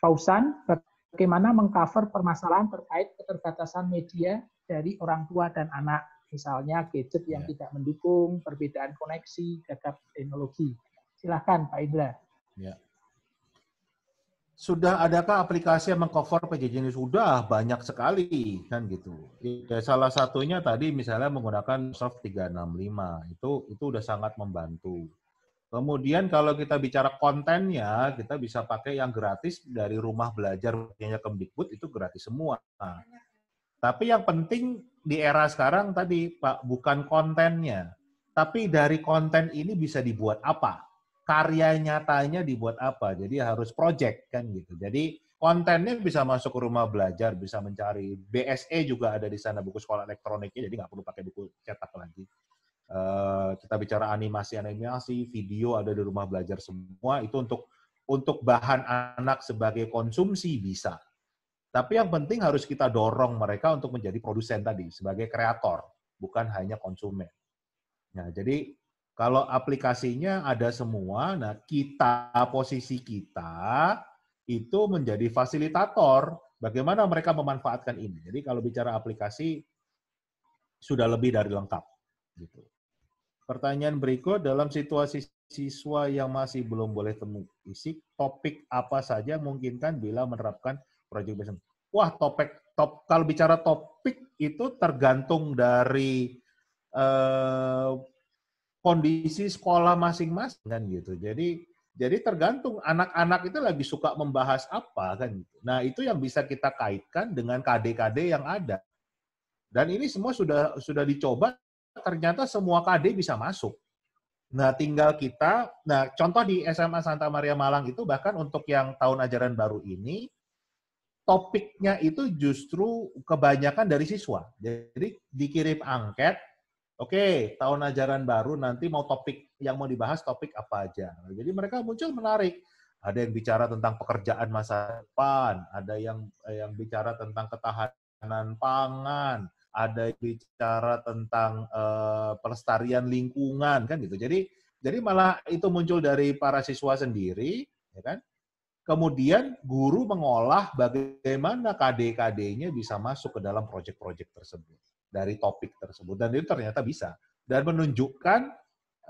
Fauzan, bagaimana mengcover permasalahan terkait keterbatasan media dari orang tua dan anak, misalnya gadget yang tidak mendukung, perbedaan koneksi, gagap teknologi. Silahkan Pak Indra. Ya. Sudah adakah aplikasi yang mengcover PJJ ini? Sudah, banyak sekali kan gitu. Ya, salah satunya tadi misalnya menggunakan Microsoft 365, itu udah sangat membantu. Kemudian kalau kita bicara kontennya, kita bisa pakai yang gratis dari Rumah Belajar punya Kemdikbud, itu gratis semua. Nah, tapi yang penting di era sekarang tadi Pak, bukan kontennya, tapi dari konten ini bisa dibuat apa? Karya nyatanya dibuat apa? Jadi harus project kan gitu. Jadi kontennya bisa masuk ke Rumah Belajar, bisa mencari BSE juga ada di sana, buku sekolah elektroniknya, jadi nggak perlu pakai buku cetak lagi. Kita bicara animasi, video ada di rumah belajar semua, itu untuk bahan anak sebagai konsumsi bisa. Tapi yang penting harus kita dorong mereka untuk menjadi produsen tadi, sebagai kreator, bukan hanya konsumen. Nah, jadi kalau aplikasinya ada semua, nah posisi kita itu menjadi fasilitator bagaimana mereka memanfaatkan ini. Jadi kalau bicara aplikasi, sudah lebih dari lengkap. Gitu. Pertanyaan berikut, dalam situasi siswa yang masih belum boleh temu fisik, topik apa saja memungkinkan bila menerapkan project based? Wah, kalau bicara topik itu tergantung dari kondisi sekolah masing-masing kan gitu. Jadi tergantung anak-anak itu lagi suka membahas apa kan gitu. Nah, itu yang bisa kita kaitkan dengan KD-KD yang ada. Dan ini semua sudah dicoba, ternyata semua KD bisa masuk. Nah, tinggal contoh di SMA Santa Maria Malang itu bahkan untuk yang tahun ajaran baru ini, topiknya itu justru kebanyakan dari siswa. Jadi dikirim angket, oke, tahun ajaran baru nanti mau topik yang mau dibahas topik apa aja. Jadi mereka muncul menarik. Ada yang bicara tentang pekerjaan masa depan, ada yang bicara tentang ketahanan pangan, ada yang bicara tentang pelestarian lingkungan kan gitu. Jadi malah itu muncul dari para siswa sendiri, ya kan? Kemudian guru mengolah bagaimana KD-KD-nya bisa masuk ke dalam proyek-proyek tersebut dari topik tersebut, dan itu ternyata bisa, dan menunjukkan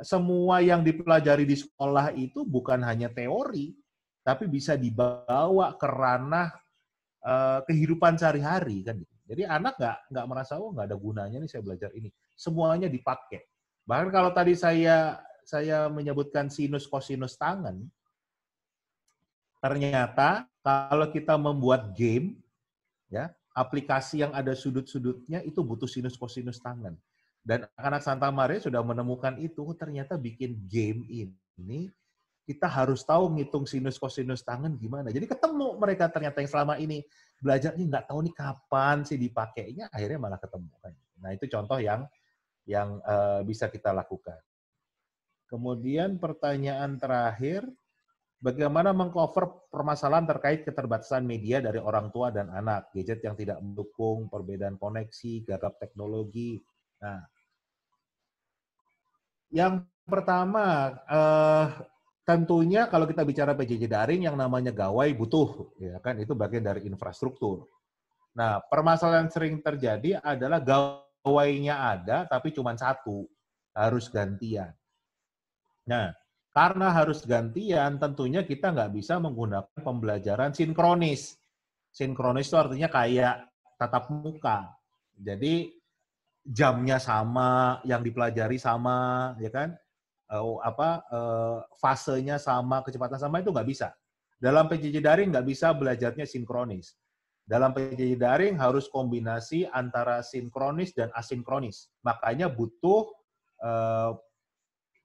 semua yang dipelajari di sekolah itu bukan hanya teori, tapi bisa dibawa ke ranah kehidupan sehari-hari kan. Jadi anak nggak merasa nggak ada gunanya nih saya belajar ini, semuanya dipakai. Bahkan kalau tadi saya menyebutkan sinus kosinus tangen, ternyata kalau kita membuat game, ya, aplikasi yang ada sudut-sudutnya itu butuh sinus kosinus tangen. Dan anak-anak Santa Maria sudah menemukan itu, ternyata bikin game ini kita harus tahu ngitung sinus kosinus tangen gimana. Jadi ketemu mereka ternyata yang selama ini belajar ini nggak tahu nih kapan sih dipakainya, akhirnya malah ketemu kan. Nah, itu contoh yang bisa kita lakukan. Kemudian pertanyaan terakhir, bagaimana mengcover permasalahan terkait keterbatasan media dari orang tua dan anak, gadget yang tidak mendukung, perbedaan koneksi, gagap teknologi. Nah, yang pertama, tentunya kalau kita bicara PJJ daring, yang namanya gawai butuh, ya kan, itu bagian dari infrastruktur. Nah, permasalahan sering terjadi adalah gawainya ada, tapi cuma satu, harus gantian. Nah, karena harus gantian, tentunya kita nggak bisa menggunakan pembelajaran sinkronis. Sinkronis itu artinya kayak tatap muka. Jadi jamnya sama, yang dipelajari sama, ya kan? Fasenya sama, kecepatan sama, itu nggak bisa. Dalam PJJ daring nggak bisa belajarnya sinkronis. Dalam PJJ daring harus kombinasi antara sinkronis dan asinkronis. Makanya butuh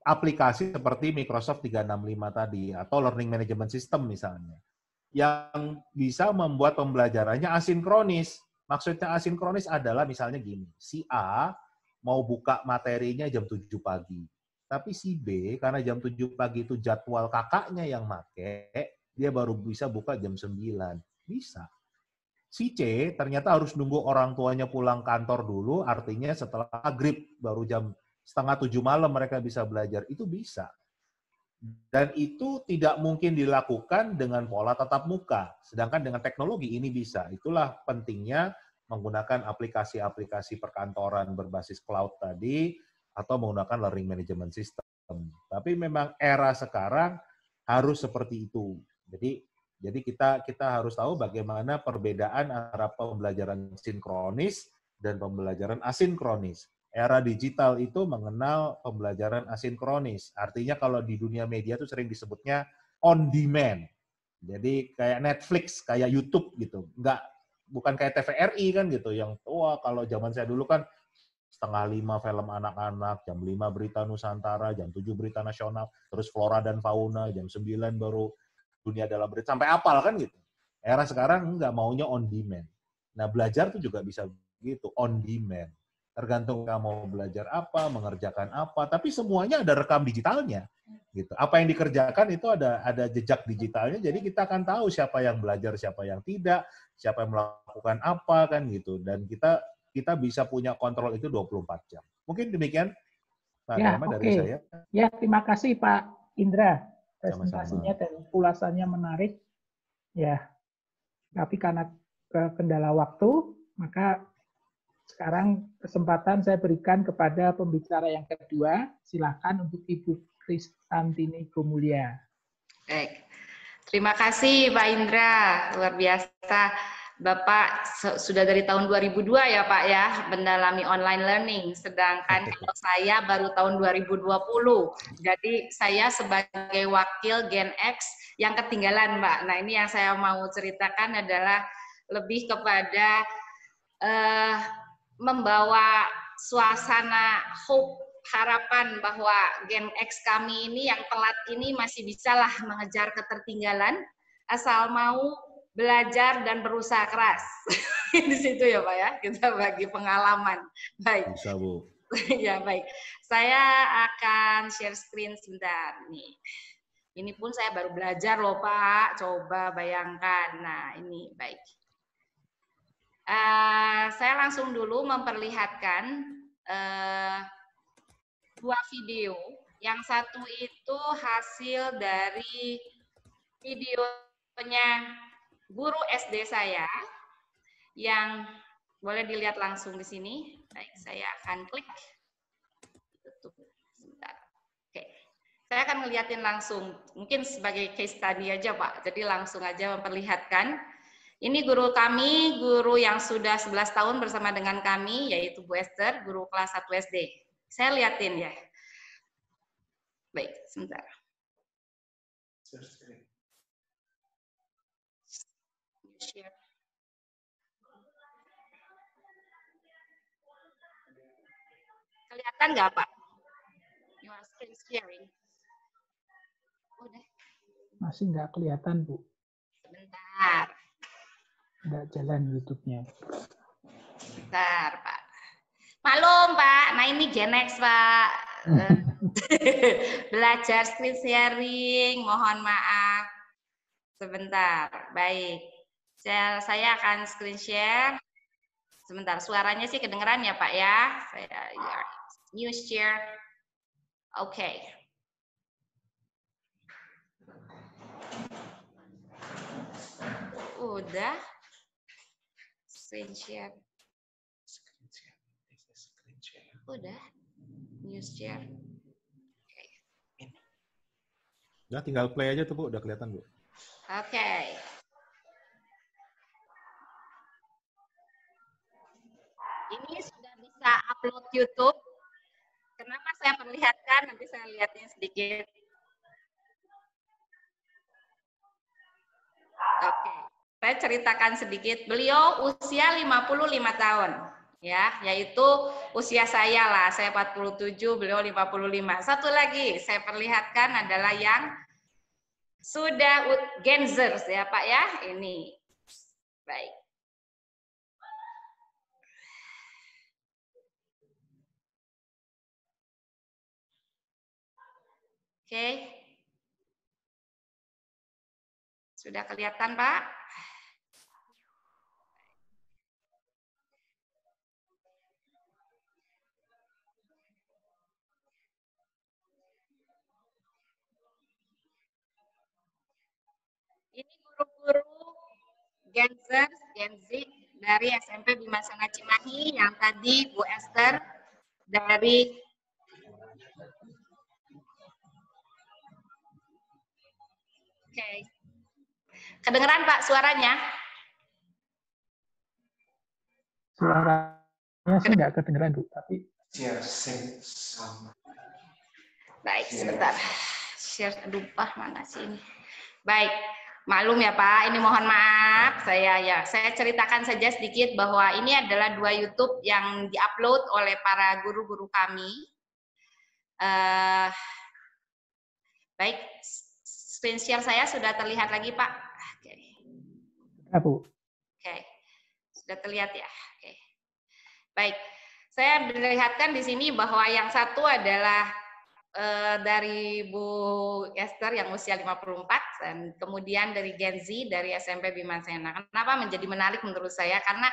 aplikasi seperti Microsoft 365 tadi, atau Learning Management System misalnya, yang bisa membuat pembelajarannya asinkronis. Maksudnya asinkronis adalah misalnya gini, si A mau buka materinya jam 7 pagi, tapi si B karena jam 7 pagi itu jadwal kakaknya yang make, dia baru bisa buka jam 9. Bisa. Si C ternyata harus nunggu orang tuanya pulang kantor dulu, artinya setelah maghrib baru jam 6:30 malam mereka bisa belajar, itu bisa. Dan itu tidak mungkin dilakukan dengan pola tatap muka. Sedangkan dengan teknologi ini bisa. Itulah pentingnya menggunakan aplikasi-aplikasi perkantoran berbasis cloud tadi, atau menggunakan learning management system. Tapi memang era sekarang harus seperti itu. Jadi kita harus tahu bagaimana perbedaan antara pembelajaran sinkronis dan pembelajaran asinkronis. Era digital itu mengenal pembelajaran asinkronis. Artinya kalau di dunia media itu sering disebutnya on demand. Jadi kayak Netflix, kayak YouTube gitu. Bukan kayak TVRI kan gitu, yang kalau zaman saya dulu kan 4:30 film anak-anak, jam 5 berita Nusantara, jam 7 berita nasional, terus flora dan fauna, jam 9 baru dunia dalam berita, sampai apal kan gitu. Era sekarang nggak maunya on demand. Nah, belajar tuh juga bisa gitu, on demand. Tergantung kamu mau belajar apa, mengerjakan apa, tapi semuanya ada rekam digitalnya. Gitu. Apa yang dikerjakan itu ada jejak digitalnya, jadi kita akan tahu siapa yang belajar, siapa yang tidak, siapa yang melakukan apa kan gitu. Dan kita bisa punya kontrol itu 24 jam. Mungkin demikian Pak Dharma dari saya. Ya, terima kasih Pak Indra. Sama-sama. Presentasinya dan ulasannya menarik. Ya, tapi karena kendala waktu, maka sekarang kesempatan saya berikan kepada pembicara yang kedua. Silakan untuk Ibu Kristantini Gumulya. Baik. Terima kasih Pak Indra, luar biasa. Bapak sudah dari tahun 2002 ya Pak ya, mendalami online learning. Sedangkan kalau saya baru tahun 2020. Jadi saya sebagai wakil Gen X yang ketinggalan Mbak. Nah ini yang saya mau ceritakan adalah lebih kepada membawa suasana hope, harapan bahwa Gen X kami ini yang telat ini masih bisalah mengejar ketertinggalan asal mau belajar dan berusaha keras. Di situ ya Pak ya, kita bagi pengalaman. Baik. Bisa Bu. Ya baik. Saya akan share screen sebentar nih. Ini pun saya baru belajar loh Pak. Coba bayangkan. Nah ini baik. Saya langsung dulu memperlihatkan dua video. Yang satu itu hasil dari videonya guru SD saya yang boleh dilihat langsung di sini. Baik, saya akan klik. Tutup sebentar. Oke. Saya akan ngeliatin langsung. Mungkin sebagai case study aja Pak. Jadi langsung aja memperlihatkan. Ini guru kami, guru yang sudah 11 tahun bersama dengan kami, yaitu Bu Esther, guru kelas 1 SD. Saya liatin ya. Baik, sebentar. Share. Kelihatan nggak Pak? Your screen sharing. Udah. Masih nggak kelihatan Bu. Sebentar. Nggak jalan YouTube-nya. Bentar, Pak. Maklum, Pak. Nah, ini Gen X, Pak. Belajar screen sharing. Mohon maaf. Sebentar. Baik. Saya akan screen share. Sebentar. Suaranya sih kedengeran ya, Pak ya. Saya new share. Oke. Udah. Screen share. Udah. New share. Oke. Udah tinggal play aja tuh Bu, udah kelihatan Bu. Oke. Ini sudah bisa upload YouTube. Kenapa saya perlihatkan? Nanti saya lihatnya sedikit. Oke. Saya ceritakan sedikit. Beliau usia 55 tahun. Ya, yaitu usia saya lah. Saya 47, beliau 55. Satu lagi saya perlihatkan adalah yang sudah Gen Z ya Pak ya. Ini. Baik. Oke. Sudah kelihatan, Pak? Ini guru-guru Gen Z dari SMP Bimasana Cimahi, yang tadi Bu Esther dari Oke. Kedengeran Pak suaranya? Suaranya sih nggak kedengeran Bu, tapi baik, sebentar. Share lupa mana sih ini. Baik. Maklum ya Pak, ini mohon maaf saya ceritakan saja sedikit bahwa ini adalah dua YouTube yang diupload oleh para guru-guru kami. Baik, screen share saya sudah terlihat lagi Pak. Oke. Ya, Bu. Oke, sudah terlihat ya. Oke. Baik, Saya melihatkan di sini bahwa yang satu adalah dari Bu Esther yang usia 54 dan kemudian dari Gen Z dari SMP Bimasena. Kenapa menjadi menarik menurut saya? Karena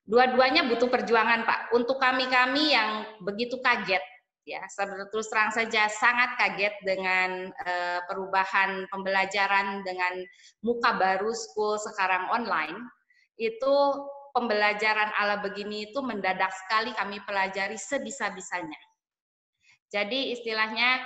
dua-duanya butuh perjuangan, Pak. Untuk kami-kami yang begitu kaget, ya, terus terang saja sangat kaget dengan perubahan pembelajaran dengan muka baru school sekarang online. Itu pembelajaran ala begini itu mendadak sekali kami pelajari sebisa-bisanya. Jadi istilahnya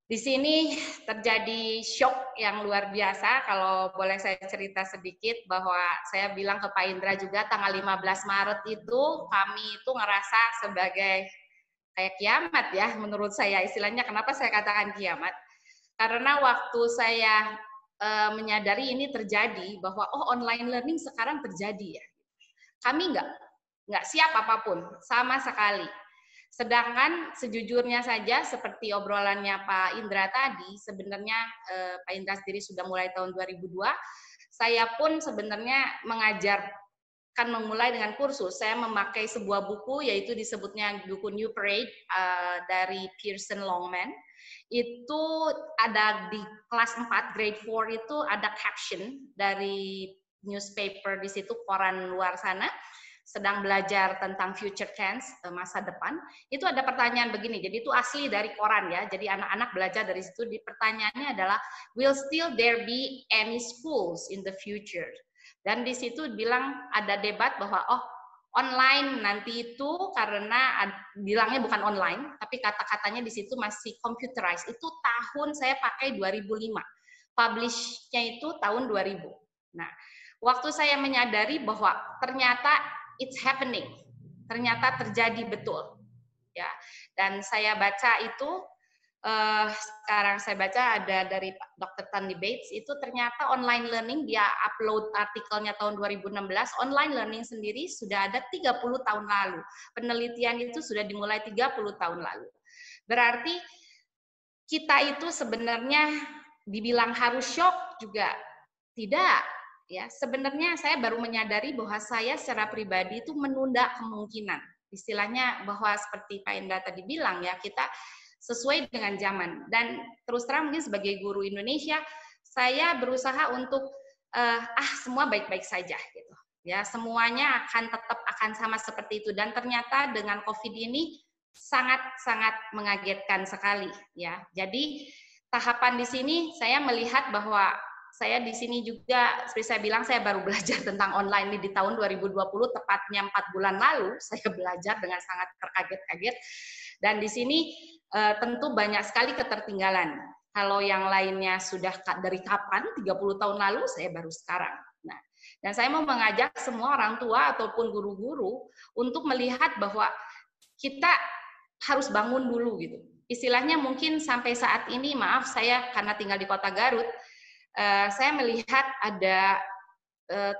di sini terjadi shock yang luar biasa. Kalau boleh saya cerita sedikit bahwa saya bilang ke Pak Indra juga tanggal 15 Maret itu kami itu ngerasa sebagai kayak kiamat ya menurut saya. Istilahnya kenapa saya katakan kiamat? Karena waktu saya menyadari ini terjadi bahwa online learning sekarang terjadi ya. Kami nggak siap apapun sama sekali. Sedangkan sejujurnya saja seperti obrolannya Pak Indra tadi, sebenarnya Pak Indra sendiri sudah mulai tahun 2002, saya pun sebenarnya kan memulai dengan kursus. Saya memakai sebuah buku, yaitu disebutnya buku New Parade dari Pearson Longman. Itu ada di kelas 4, grade 4 itu ada caption dari newspaper di situ, koran luar sana, sedang belajar tentang future tense, masa depan, itu ada pertanyaan begini. Jadi itu asli dari koran ya. Jadi anak-anak belajar dari situ. Pertanyaannya adalah, will still there be any schools in the future? Dan di situ bilang ada debat bahwa online nanti itu karena bilangnya bukan online, tapi kata-katanya di situ masih computerized. Itu tahun saya pakai 2005. Publish-nya itu tahun 2000. Nah, waktu saya menyadari bahwa ternyata it's happening, ternyata terjadi betul, ya. Dan saya baca itu, sekarang saya baca ada dari Dr. Tandy Bates, itu ternyata online learning, dia upload artikelnya tahun 2016, online learning sendiri sudah ada 30 tahun lalu. Penelitian itu sudah dimulai 30 tahun lalu. Berarti kita itu sebenarnya dibilang harus shock juga tidak. Ya, sebenarnya saya baru menyadari bahwa saya secara pribadi itu menunda kemungkinan. Istilahnya bahwa seperti Pak Indra tadi bilang ya, kita sesuai dengan zaman. Dan terus terang mungkin sebagai guru Indonesia, saya berusaha untuk semua baik-baik saja gitu. Ya, semuanya akan sama seperti itu. Dan ternyata dengan COVID ini sangat-sangat mengagetkan sekali ya. Jadi tahapan di sini saya melihat bahwa saya di sini juga, seperti saya bilang, saya baru belajar tentang online ini di tahun 2020, tepatnya 4 bulan lalu, saya belajar dengan sangat terkaget-kaget. Dan di sini tentu banyak sekali ketertinggalan. Kalau yang lainnya sudah dari kapan, 30 tahun lalu, saya baru sekarang. Nah, dan saya mau mengajak semua orang tua ataupun guru-guru untuk melihat bahwa kita harus bangun dulu gitu. Istilahnya mungkin sampai saat ini, maaf saya karena tinggal di Kota Garut, saya melihat ada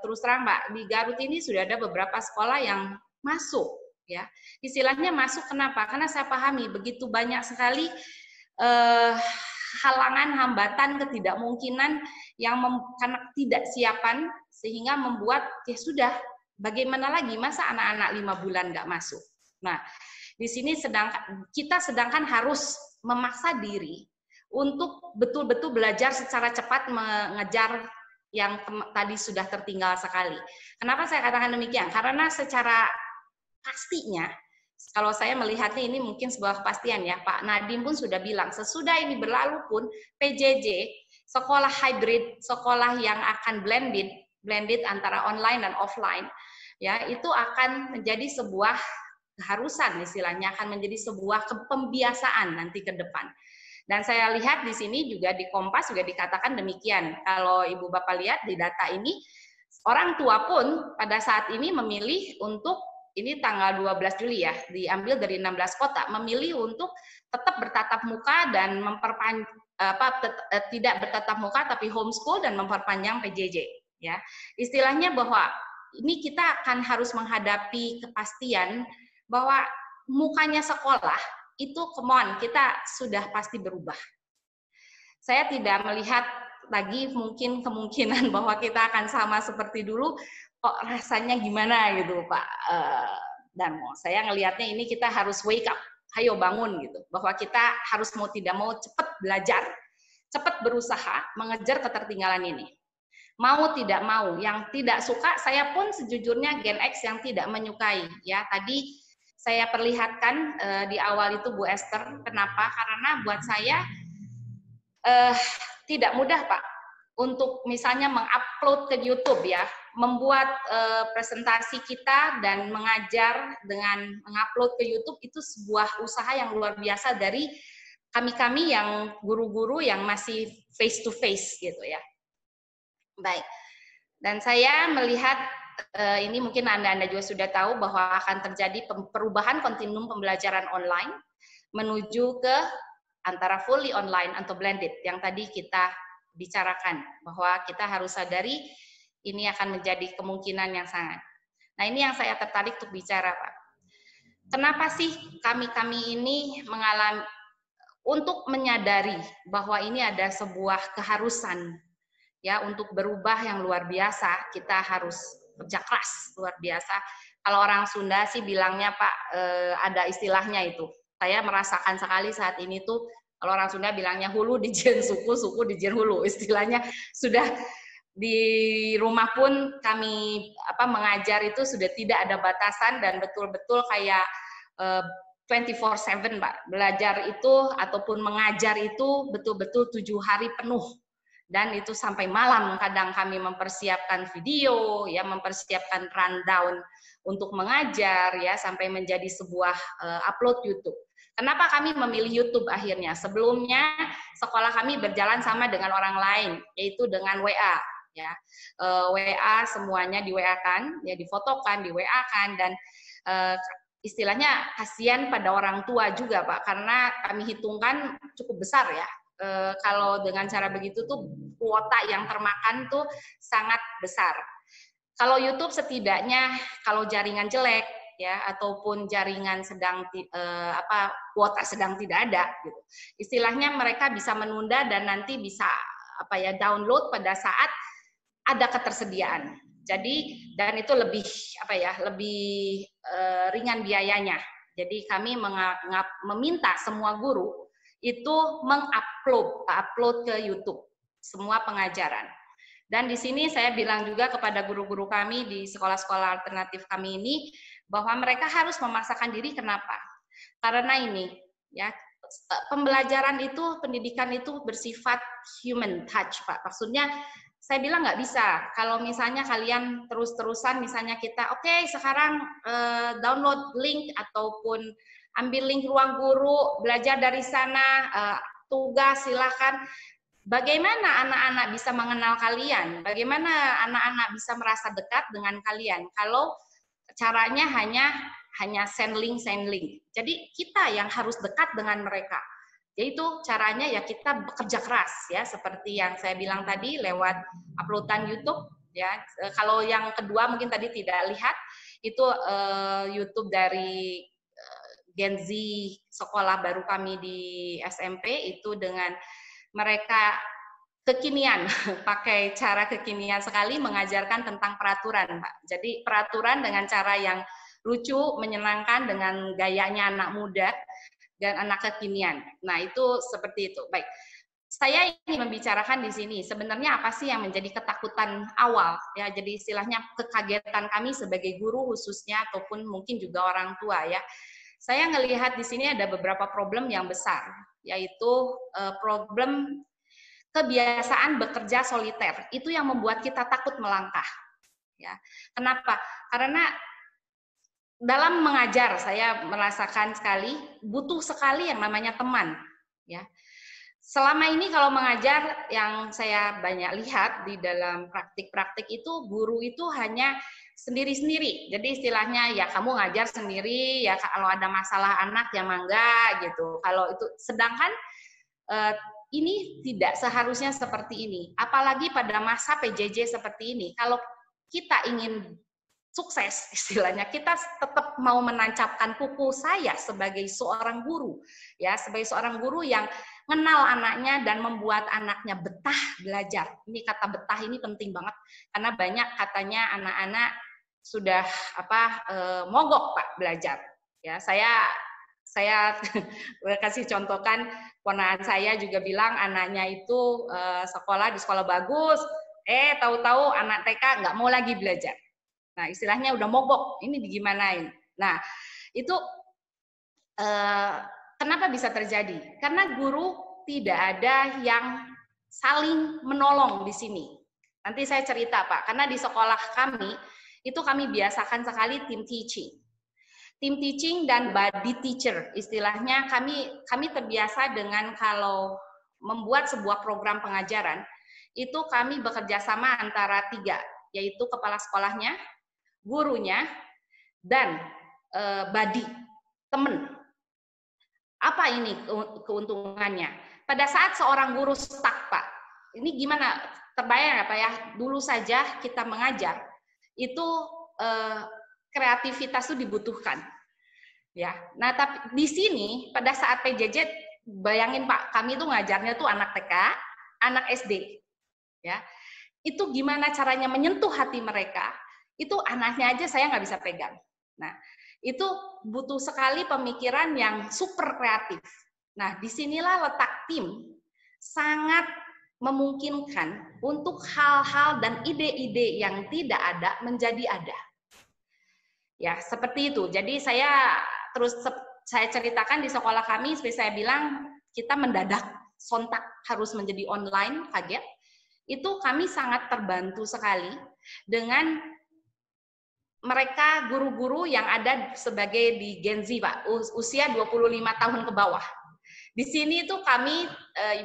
terus terang Pak, di Garut ini sudah ada beberapa sekolah yang masuk ya. Istilahnya masuk kenapa? Karena saya pahami begitu banyak sekali halangan, hambatan, ketidakmungkinan yang karena tidak siapan sehingga membuat ya sudah, bagaimana lagi, masa anak-anak 5 bulan nggak masuk. Nah, di sini kita sedangkan harus memaksa diri untuk betul-betul belajar secara cepat mengejar yang tadi sudah tertinggal sekali. Kenapa saya katakan demikian? Karena secara pastinya, kalau saya melihatnya ini mungkin sebuah kepastian ya, Pak Nadiem pun sudah bilang, sesudah ini berlalu pun PJJ, sekolah hybrid, sekolah yang akan blended antara online dan offline, ya itu akan menjadi sebuah keharusan, istilahnya akan menjadi sebuah pembiasaan nanti ke depan. Dan saya lihat di sini juga di Kompas juga dikatakan demikian. Kalau Ibu Bapak lihat di data ini, orang tua pun pada saat ini memilih untuk, ini tanggal 12 Juli ya, diambil dari 16 kota, memilih untuk tetap bertatap muka dan tidak bertatap muka tapi homeschool dan memperpanjang PJJ. Ya, istilahnya bahwa ini kita akan harus menghadapi kepastian bahwa mukanya sekolah itu kita sudah pasti berubah. Saya tidak melihat lagi mungkin kemungkinan bahwa kita akan sama seperti dulu, kok rasanya gimana gitu Pak. Dan saya ngelihatnya ini kita harus wake up, ayo bangun gitu, bahwa kita harus mau tidak mau cepat belajar, cepat berusaha mengejar ketertinggalan ini. Mau tidak mau, yang tidak suka, saya pun sejujurnya Gen X yang tidak menyukai. Ya, tadi saya perlihatkan di awal itu Bu Esther, kenapa? Karena buat saya tidak mudah Pak untuk misalnya mengupload ke YouTube ya, membuat presentasi kita dan mengajar dengan mengupload ke YouTube itu sebuah usaha yang luar biasa dari kami-kami yang guru-guru yang masih face to face gitu ya. Baik, dan saya melihat ini mungkin Anda juga sudah tahu bahwa akan terjadi perubahan kontinum pembelajaran online menuju ke antara fully online atau blended yang tadi kita bicarakan, bahwa kita harus sadari ini akan menjadi kemungkinan yang sangat. Nah, ini yang saya tertarik untuk bicara, Pak. Kenapa sih kami-kami ini mengalami, untuk menyadari bahwa ini ada sebuah keharusan ya untuk berubah yang luar biasa, kita harus kerja keras luar biasa. Kalau orang Sunda sih bilangnya Pak, ada istilahnya itu. Saya merasakan sekali saat ini tuh, kalau orang Sunda bilangnya hulu dijen suku, suku dijen hulu. Istilahnya sudah di rumah pun kami mengajar itu sudah tidak ada batasan dan betul-betul kayak 24/7 Pak. Belajar itu ataupun mengajar itu betul-betul 7 hari penuh. Dan itu sampai malam kadang kami mempersiapkan video, ya mempersiapkan rundown untuk mengajar, ya sampai menjadi sebuah upload YouTube. Kenapa kami memilih YouTube akhirnya? Sebelumnya sekolah kami berjalan sama dengan orang lain, yaitu dengan WA. Ya, WA semuanya di WA-kan, ya difotokan, di WA-kan, dan istilahnya kasihan pada orang tua juga Pak, karena kami hitungkan cukup besar ya. Kalau dengan cara begitu tuh kuota yang termakan tuh sangat besar. Kalau YouTube setidaknya kalau jaringan jelek ya ataupun jaringan sedang kuota sedang tidak ada gitu. Istilahnya mereka bisa menunda dan nanti bisa download pada saat ada ketersediaan. Jadi dan itu lebih lebih ringan biayanya. Jadi kami meminta semua guru itu mengupload ke YouTube semua pengajaran. Dan di sini saya bilang juga kepada guru-guru kami di sekolah-sekolah alternatif kami ini bahwa mereka harus memaksakan diri. Kenapa? Karena ini ya pembelajaran itu, pendidikan itu bersifat human touch Pak. Maksudnya saya bilang nggak bisa kalau misalnya kalian terus-terusan misalnya kita sekarang download link ataupun ambil link ruang guru, belajar dari sana, tugas silakan. Bagaimana anak-anak bisa mengenal kalian? Bagaimana anak-anak bisa merasa dekat dengan kalian? Kalau caranya hanya send link. Jadi kita yang harus dekat dengan mereka. Yaitu caranya ya kita bekerja keras ya, seperti yang saya bilang tadi lewat uploadan YouTube ya. Kalau yang kedua mungkin tadi tidak lihat itu YouTube dari Gen Z sekolah baru kami di SMP itu dengan mereka kekinian, pakai cara kekinian sekali mengajarkan tentang peraturan, Pak. Jadi peraturan dengan cara yang lucu, menyenangkan dengan gayanya anak muda dan anak kekinian. Nah, itu seperti itu. Baik. Saya ingin membicarakan di sini sebenarnya apa sih yang menjadi ketakutan awal ya. Jadi istilahnya kekagetan kami sebagai guru khususnya ataupun mungkin juga orang tua ya. Saya melihat di sini ada beberapa problem yang besar, yaitu problem kebiasaan bekerja soliter. Itu yang membuat kita takut melangkah. Ya. Kenapa? Karena dalam mengajar saya merasakan sekali butuh sekali yang namanya teman. Ya. Selama ini kalau mengajar yang saya banyak lihat di dalam praktik-praktik itu guru itu hanya sendiri-sendiri. Jadi istilahnya ya kamu ngajar sendiri, ya kalau ada masalah anak ya mangga gitu. Kalau itu sedangkan ini tidak seharusnya seperti ini. Apalagi pada masa PJJ seperti ini. Kalau kita ingin sukses istilahnya, kita tetap mau menancapkan kuku saya sebagai seorang guru ya, sebagai seorang guru yang mengenal anaknya dan membuat anaknya betah belajar. Ini kata betah ini penting banget karena banyak katanya anak-anak sudah mogok Pak belajar. Ya, saya kasih contohkan, ponakan saya juga bilang anaknya itu sekolah di sekolah bagus, tahu-tahu anak TK nggak mau lagi belajar. Nah, istilahnya udah mogok, ini digimanain. Nah, itu kenapa bisa terjadi? Karena guru tidak ada yang saling menolong di sini. Nanti saya cerita Pak, karena di sekolah kami, itu kami biasakan sekali tim teaching. Tim teaching dan buddy teacher, istilahnya kami terbiasa dengan kalau membuat sebuah program pengajaran, itu kami bekerja sama antara 3, yaitu kepala sekolahnya, gurunya, dan buddy, teman. Apa ini keuntungannya? Pada saat seorang guru stuck, Pak, ini gimana? Terbayang ya Pak ya, dulu saja kita mengajar, itu kreativitas itu dibutuhkan. Ya, nah tapi di sini pada saat PJJ, bayangin Pak, kami itu ngajarnya tuh anak TK, anak SD, ya, itu gimana caranya menyentuh hati mereka? Itu anaknya aja saya nggak bisa pegang. Nah, itu butuh sekali pemikiran yang super kreatif. Nah, disinilah letak tim sangat memungkinkan untuk hal-hal dan ide-ide yang tidak ada menjadi ada. Ya, seperti itu. Jadi saya ceritakan di sekolah kami, seperti saya bilang, kita mendadak, sontak harus menjadi online, kaget. Itu kami sangat terbantu sekali dengan mereka guru-guru yang ada sebagai di Gen Z, Pak, usia 25 tahun ke bawah. Di sini itu kami,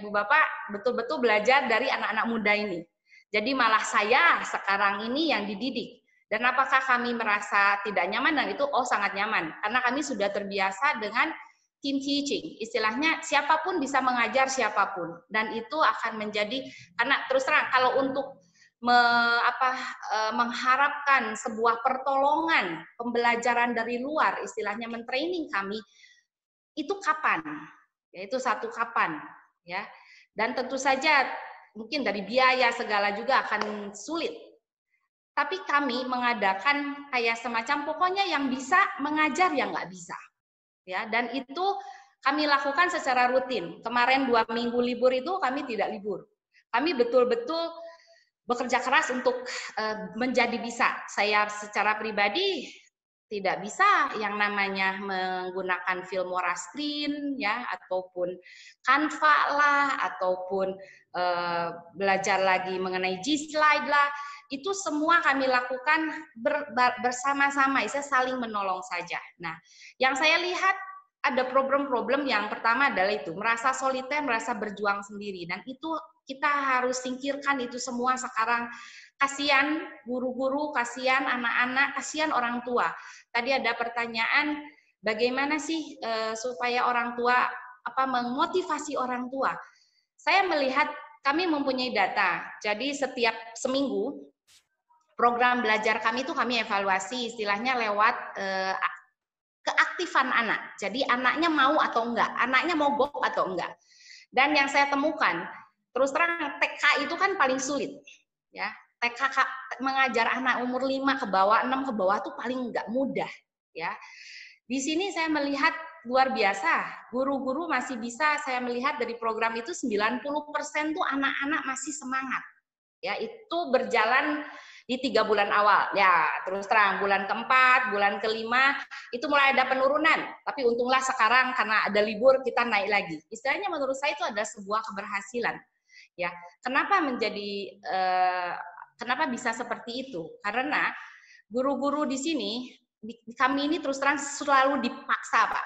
Ibu Bapak, betul-betul belajar dari anak-anak muda ini. Jadi malah saya sekarang ini yang dididik. Dan apakah kami merasa tidak nyaman? Dan itu sangat nyaman. Karena kami sudah terbiasa dengan team teaching. Istilahnya siapapun bisa mengajar siapapun. Dan itu akan menjadi, karena terus terang kalau untuk mengharapkan sebuah pertolongan pembelajaran dari luar, istilahnya mentraining kami, itu kapan? Yaitu satu kapan, ya. Dan tentu saja mungkin dari biaya segala juga akan sulit. Tapi kami mengadakan kayak semacam pokoknya yang bisa mengajar yang nggak bisa, ya. Dan itu kami lakukan secara rutin. Kemarin 2 minggu libur itu kami tidak libur. Kami betul-betul bekerja keras untuk menjadi bisa. Saya secara pribadi tidak bisa yang namanya menggunakan Filmora Screen, ya, ataupun Canva lah, ataupun belajar lagi mengenai G-Slide lah. Itu semua kami lakukan bersama-sama, saling menolong saja. Nah, yang saya lihat ada problem-problem yang pertama adalah itu, merasa soliter, merasa berjuang sendiri. Dan itu kita harus singkirkan itu semua sekarang. Kasihan guru-guru, kasihan anak-anak, kasihan orang tua. Tadi ada pertanyaan, bagaimana sih supaya orang tua, memotivasi orang tua. Saya melihat kami mempunyai data, jadi setiap seminggu, program belajar kami itu kami evaluasi, istilahnya lewat keaktifan anak. Jadi anaknya mau atau enggak, anaknya mogok atau enggak. Dan yang saya temukan, terus terang TK itu kan paling sulit, ya. TK mengajar anak umur 5 ke bawah, 6 ke bawah itu paling enggak mudah, ya. Di sini saya melihat luar biasa, guru-guru masih bisa, saya melihat dari program itu 90% tuh anak-anak masih semangat. Ya, itu berjalan di 3 bulan awal, ya terus terang bulan keempat, bulan kelima itu mulai ada penurunan. Tapi untunglah sekarang karena ada libur kita naik lagi. Istilahnya menurut saya itu adalah sebuah keberhasilan. Ya, kenapa kenapa bisa seperti itu? Karena guru-guru di sini, kami ini terus terang selalu dipaksa, Pak,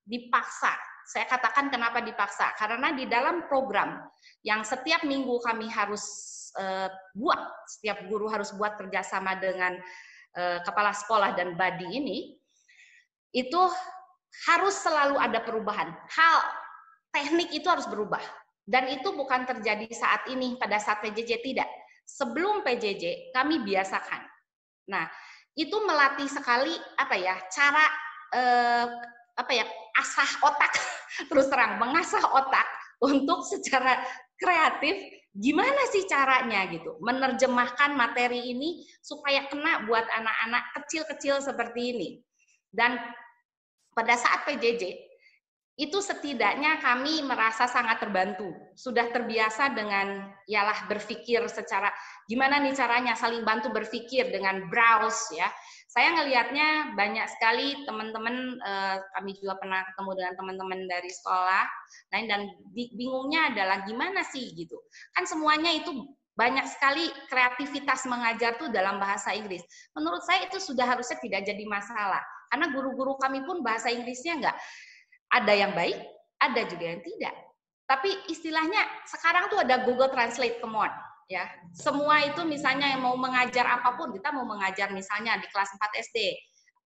dipaksa. Saya katakan kenapa dipaksa? Karena di dalam program yang setiap minggu kami harus buat, setiap guru harus buat kerjasama dengan kepala sekolah dan buddy ini, itu harus selalu ada perubahan. Hal teknik itu harus berubah. Dan itu bukan terjadi saat ini, pada saat PJJ, tidak. Sebelum PJJ, kami biasakan. Nah, itu melatih sekali, cara, asah otak, terus terang, mengasah otak untuk secara kreatif gimana sih caranya gitu menerjemahkan materi ini supaya kena buat anak-anak kecil-kecil seperti ini. Dan pada saat PJJ itu setidaknya kami merasa sangat terbantu. Sudah terbiasa dengan ialah berpikir secara gimana nih caranya saling bantu berpikir dengan browse ya. Saya ngelihatnya banyak sekali teman-teman, kami juga pernah ketemu dengan teman-teman dari sekolah lain, dan bingungnya adalah gimana sih gitu. Kan semuanya itu banyak sekali kreativitas mengajar tuh dalam bahasa Inggris. Menurut saya itu sudah harusnya tidak jadi masalah. Karena guru-guru kami pun bahasa Inggrisnya enggak. Ada yang baik, ada juga yang tidak. Tapi istilahnya sekarang tuh ada Google Translate, come on. Ya, semua itu misalnya yang mau mengajar apapun, kita mau mengajar misalnya di kelas 4 SD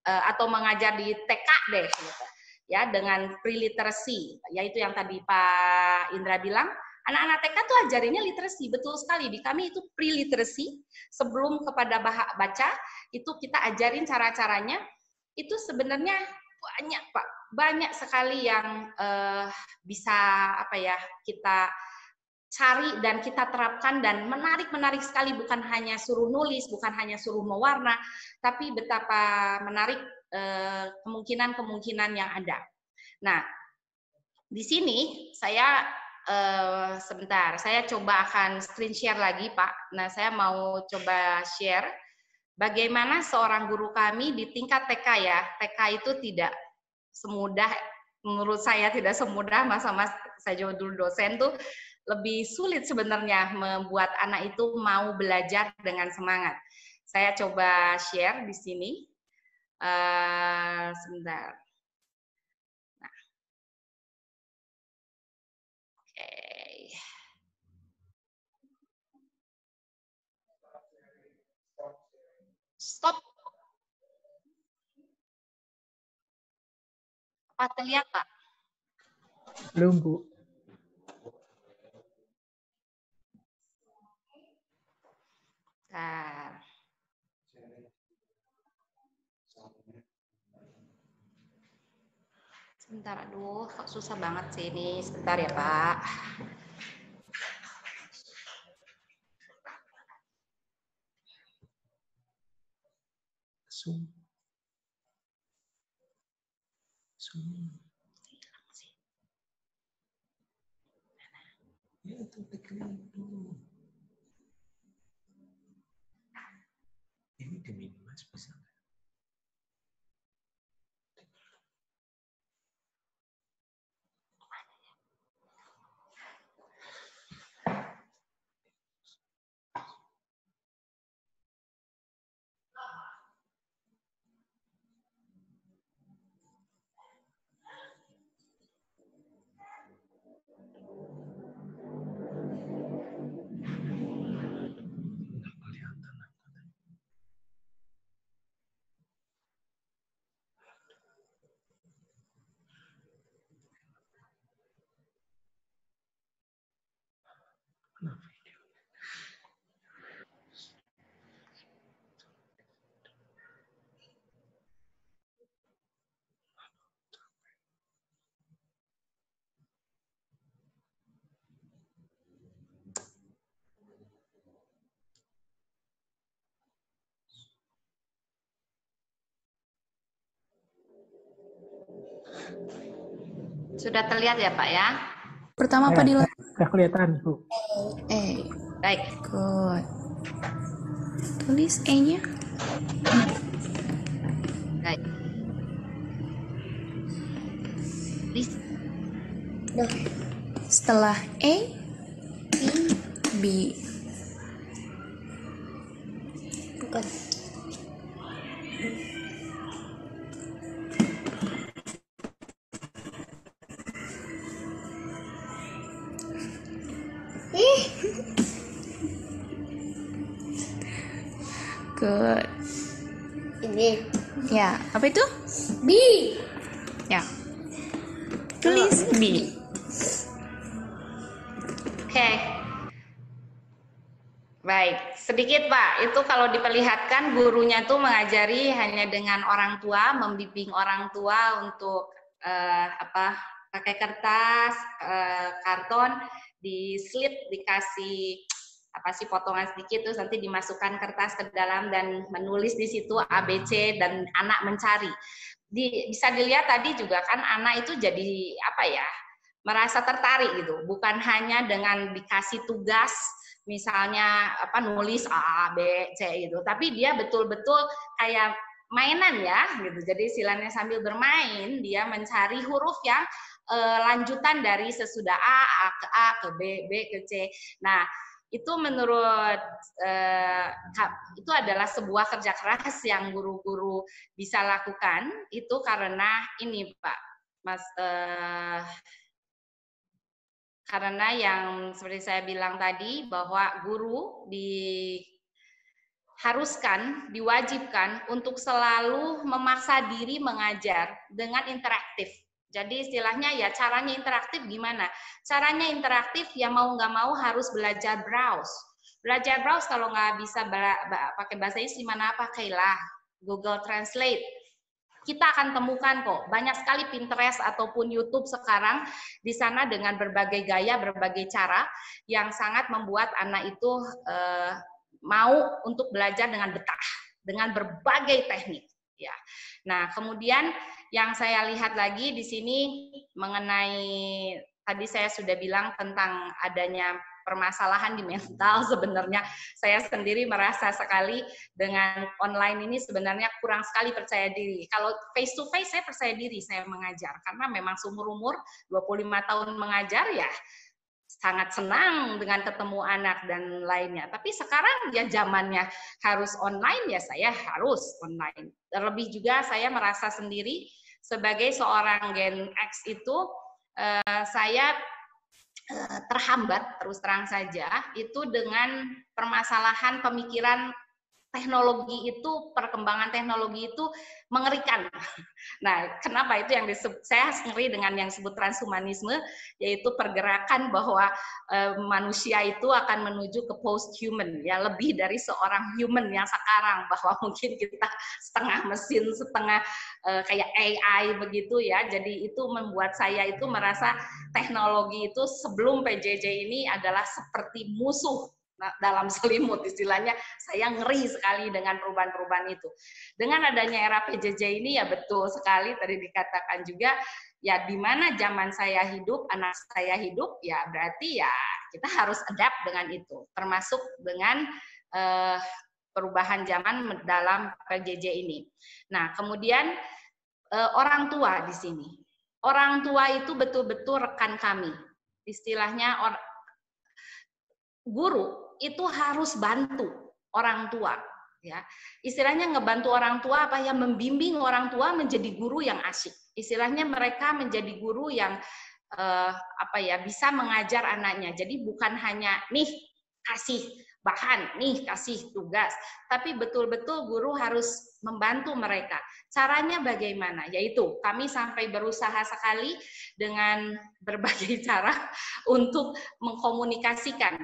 atau mengajar di TK deh, gitu. Ya, dengan pre-literacy, yaitu yang tadi Pak Indra bilang, anak-anak TK tuh ajarinnya literasi, betul sekali. Di kami itu pre-literacy, sebelum kepada baca, itu kita ajarin cara-caranya. Itu sebenarnya banyak Pak, banyak sekali yang bisa apa ya kita cari dan kita terapkan, dan menarik sekali, bukan hanya suruh nulis, bukan hanya suruh mewarna, tapi betapa menarik kemungkinan-kemungkinan yang ada. Nah, di sini saya sebentar, saya coba akan screen share lagi Pak. Nah, saya mau coba share bagaimana seorang guru kami di tingkat TK ya. TK itu tidak semudah, menurut saya tidak semudah masa-masa saya dulu dosen tuh, lebih sulit sebenarnya membuat anak itu mau belajar dengan semangat. Saya coba share di sini. Sebentar. Nah. Oke. Stop. Apa terlihat, Pak? Belum, Bu. Nah. Sebentar, aduh, kok susah banget sih ini. Sebentar ya, Pak. Zoom. Ya, itu diklik dulu. Ini diminimize bisa nggak? Sudah terlihat ya, Pak ya? Pertama apa dulu? Sudah kelihatan, Bu. Baik. Good. Tulis E-nya. Baik. Setelah E, B. Bukan. Good. Ini. Ya, apa itu? B. Ya. Tulis B. Oke. Baik, sedikit Pak, itu kalau diperlihatkan gurunya tuh mengajari hanya dengan orang tua, membimbing orang tua untuk pakai kertas, karton, di slit, dikasih apa sih potongan sedikit, terus nanti dimasukkan kertas ke dalam dan menulis di situ ABC dan anak mencari. Bisa dilihat tadi juga kan anak itu jadi apa ya, merasa tertarik gitu, bukan hanya dengan dikasih tugas misalnya apa nulis A, B, C gitu, tapi dia betul-betul kayak mainan ya gitu. Jadi istilahnya sambil bermain dia mencari huruf yang lanjutan dari sesudah A ke A ke B, B ke C. Nah, itu menurut itu adalah sebuah kerja keras yang guru-guru bisa lakukan, itu karena ini Pak Mas, karena yang seperti saya bilang tadi bahwa guru diwajibkan untuk selalu memaksa diri mengajar dengan interaktif. Jadi istilahnya ya caranya interaktif gimana? Caranya interaktif ya mau nggak mau harus belajar browse. Belajar browse kalau nggak bisa pakai bahasa Inggris gimana, pakailah Google Translate. Kita akan temukan kok banyak sekali Pinterest ataupun YouTube sekarang di sana dengan berbagai gaya, berbagai cara yang sangat membuat anak itu mau untuk belajar dengan betah, dengan berbagai teknik. Ya. Nah, kemudian yang saya lihat lagi di sini mengenai tadi saya sudah bilang tentang adanya permasalahan di mental. Sebenarnya saya sendiri merasa sekali dengan online ini sebenarnya kurang sekali percaya diri. Kalau face to face saya percaya diri saya mengajar karena memang seumur-umur 25 tahun mengajar ya sangat senang dengan ketemu anak dan lainnya. Tapi sekarang ya zamannya harus online ya saya harus online. Terlebih juga saya merasa sendiri sebagai seorang Gen X itu saya terhambat terus terang saja itu dengan permasalahan pemikiran teknologi itu, perkembangan teknologi itu mengerikan. Nah, kenapa itu yang saya ngeri dengan yang disebut transhumanisme, yaitu pergerakan bahwa manusia itu akan menuju ke post-human, ya lebih dari seorang human yang sekarang, bahwa mungkin kita setengah mesin, setengah kayak AI begitu ya. Jadi itu membuat saya itu merasa teknologi itu sebelum PJJ ini adalah seperti musuh dalam selimut, istilahnya saya ngeri sekali dengan perubahan-perubahan itu. Dengan adanya era PJJ ini ya betul sekali tadi dikatakan juga ya di mana zaman saya hidup, anak saya hidup, ya berarti ya kita harus adapt dengan itu, termasuk dengan perubahan zaman dalam PJJ ini. Nah, kemudian orang tua di sini. Orang tua itu betul-betul rekan kami. Istilahnya guru itu harus bantu orang tua, ya. Istilahnya ngebantu orang tua apa ya, membimbing orang tua menjadi guru yang asyik. Istilahnya mereka menjadi guru yang apa ya, bisa mengajar anaknya. Jadi bukan hanya nih kasih bahan, nih kasih tugas, tapi betul-betul guru harus membantu mereka. Caranya bagaimana? Yaitu kami sampai berusaha sekali dengan berbagai cara untuk mengkomunikasikan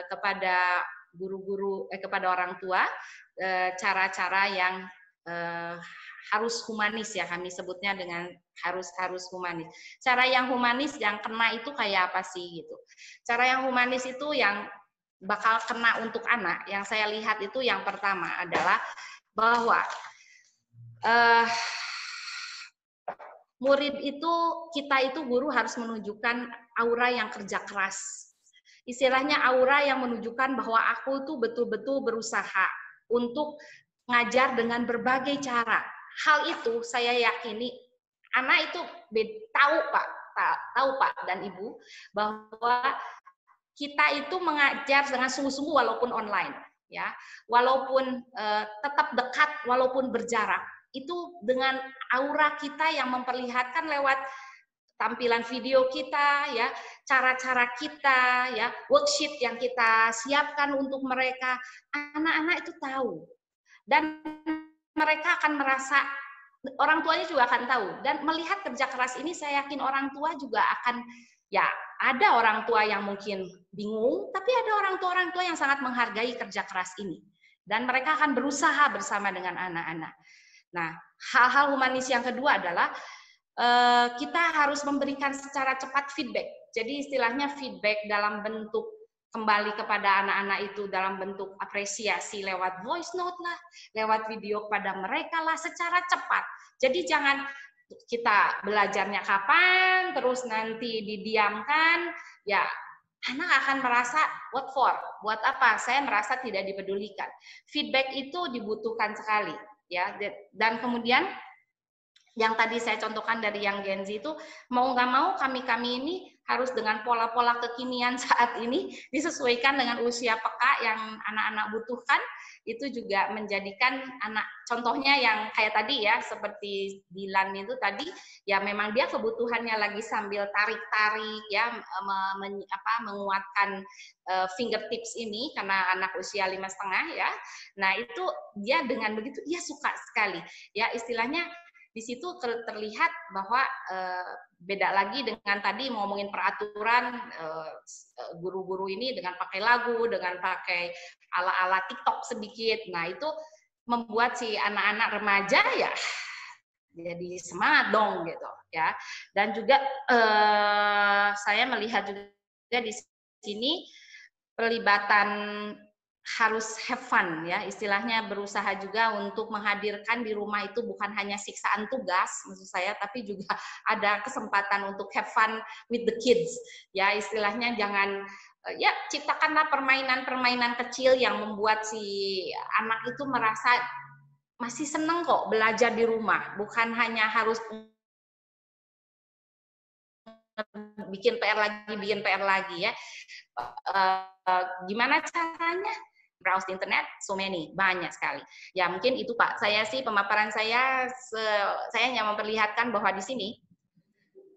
kepada guru-guru, kepada orang tua, cara-cara yang harus humanis ya, kami sebutnya dengan harus humanis. Cara yang humanis yang kena itu kayak apa sih gitu? Cara yang humanis itu yang bakal kena untuk anak, yang saya lihat itu yang pertama adalah bahwa murid itu, kita itu guru harus menunjukkan aura yang kerja keras. Istilahnya aura yang menunjukkan bahwa aku tuh betul-betul berusaha untuk ngajar dengan berbagai cara. Hal itu saya yakini anak itu tahu Pak dan Ibu, bahwa kita itu mengajar dengan sungguh-sungguh walaupun online, ya, walaupun tetap dekat, walaupun berjarak, itu dengan aura kita yang memperlihatkan lewat tampilan video kita, ya, cara-cara kita, ya, worksheet yang kita siapkan untuk mereka, anak-anak itu tahu dan mereka akan merasa, orang tuanya juga akan tahu, dan melihat kerja keras ini saya yakin orang tua juga akan, ya, ada orang tua yang mungkin bingung, tapi ada orang tua yang sangat menghargai kerja keras ini. Dan mereka akan berusaha bersama dengan anak-anak. Nah, hal-hal humanis yang kedua adalah kita harus memberikan secara cepat feedback. Jadi istilahnya feedback dalam bentuk kembali kepada anak-anak itu dalam bentuk apresiasi lewat voice note lah, lewat video kepada mereka lah secara cepat. Jadi jangan kita belajarnya kapan, terus nanti didiamkan, ya anak akan merasa what for? Buat apa? Saya merasa tidak dipedulikan. Feedback itu dibutuhkan sekali, ya. Dan kemudian yang tadi saya contohkan dari yang Gen Z itu, mau nggak mau kami ini harus dengan pola-pola kekinian saat ini disesuaikan dengan usia peka yang anak-anak butuhkan. Itu juga menjadikan anak, contohnya yang kayak tadi ya, seperti Dilan itu tadi, ya memang dia kebutuhannya lagi sambil tarik-tarik ya, menguatkan fingertips ini karena anak usia 5,5 ya. Nah itu dia dengan begitu dia suka sekali ya, istilahnya di situ terlihat bahwa beda lagi dengan tadi ngomongin peraturan, guru-guru ini dengan pakai lagu, dengan pakai ala-ala TikTok sedikit. Nah itu membuat si anak-anak remaja ya jadi semangat dong gitu ya. Dan juga saya melihat juga di sini pelibatan harus have fun ya, istilahnya berusaha juga untuk menghadirkan di rumah itu bukan hanya siksaan tugas maksud saya, tapi juga ada kesempatan untuk have fun with the kids ya, istilahnya jangan ya ciptakanlah permainan-permainan kecil yang membuat si anak itu merasa masih seneng kok belajar di rumah, bukan hanya harus bikin PR lagi ya. Gimana caranya? Browse di internet, so many, banyak sekali. Ya mungkin itu Pak, saya sih pemaparan saya hanya memperlihatkan bahwa di sini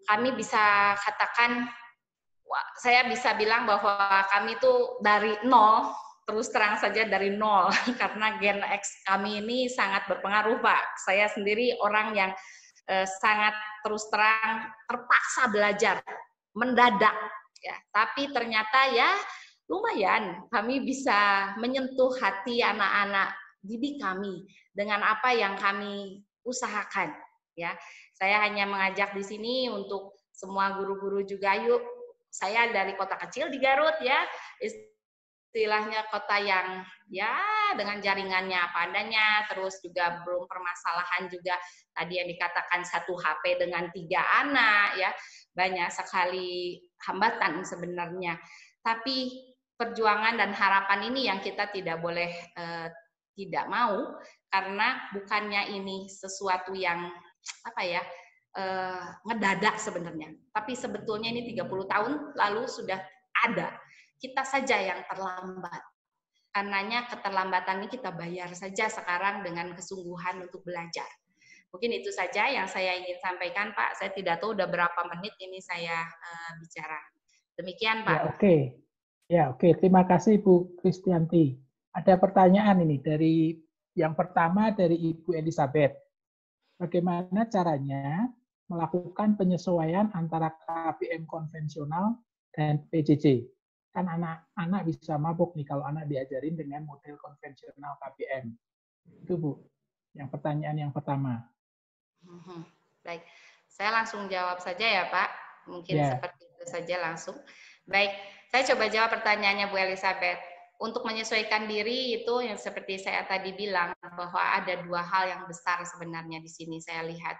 kami bisa katakan, saya bisa bilang bahwa kami itu dari nol, terus terang saja dari nol, karena Gen X kami ini sangat berpengaruh Pak. Saya sendiri orang yang sangat terus terang terpaksa belajar, mendadak, ya. Tapi ternyata ya lumayan, kami bisa menyentuh hati anak-anak didik kami dengan apa yang kami usahakan. Ya, saya hanya mengajak di sini untuk semua guru-guru juga, yuk. Saya dari kota kecil di Garut ya, istilahnya kota yang ya dengan jaringannya apa adanya, terus juga belum permasalahan juga tadi yang dikatakan 1 HP dengan 3 anak ya, banyak sekali hambatan sebenarnya. Tapi perjuangan dan harapan ini yang kita tidak boleh tidak mau, karena bukannya ini sesuatu yang apa ya ngedadak sebenarnya, tapi sebetulnya ini 30 tahun lalu sudah ada, kita saja yang terlambat. Karenanya keterlambatan ini kita bayar saja sekarang dengan kesungguhan untuk belajar. Mungkin itu saja yang saya ingin sampaikan Pak, saya tidak tahu udah berapa menit ini saya bicara. Demikian Pak. Ya, oke. Terima kasih Bu Kristianti. Ada pertanyaan ini dari yang pertama dari Ibu Elizabeth. Bagaimana caranya melakukan penyesuaian antara KBM konvensional dan PJJ? Kan anak-anak bisa mabuk nih kalau anak diajarin dengan model konvensional KBM. Itu Bu, yang pertanyaan yang pertama. Baik, saya langsung jawab saja ya Pak. Mungkin seperti itu saja langsung. Baik, saya coba jawab pertanyaannya Bu Elizabeth. Untuk menyesuaikan diri itu yang seperti saya tadi bilang bahwa ada 2 hal yang besar sebenarnya di sini saya lihat.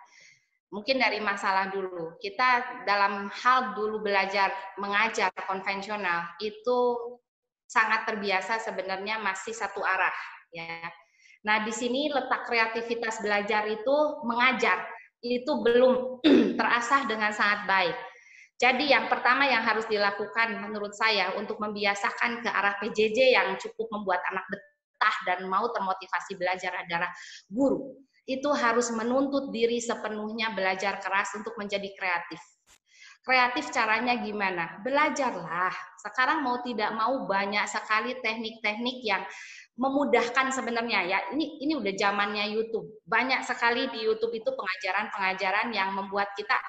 Mungkin dari masalah dulu. Kita dalam hal dulu belajar mengajar konvensional itu sangat terbiasa sebenarnya masih satu arah ya. Nah, di sini letak kreativitas belajar itu mengajar itu belum terasah dengan sangat baik. Jadi yang pertama yang harus dilakukan menurut saya untuk membiasakan ke arah PJJ yang cukup membuat anak betah dan mau termotivasi belajar adalah guru. Itu harus menuntut diri sepenuhnya belajar keras untuk menjadi kreatif. Kreatif caranya gimana? Belajarlah. Sekarang mau tidak mau banyak sekali teknik-teknik yang memudahkan sebenarnya ya. Ini udah zamannya YouTube. Banyak sekali di YouTube itu pengajaran-pengajaran yang membuat kita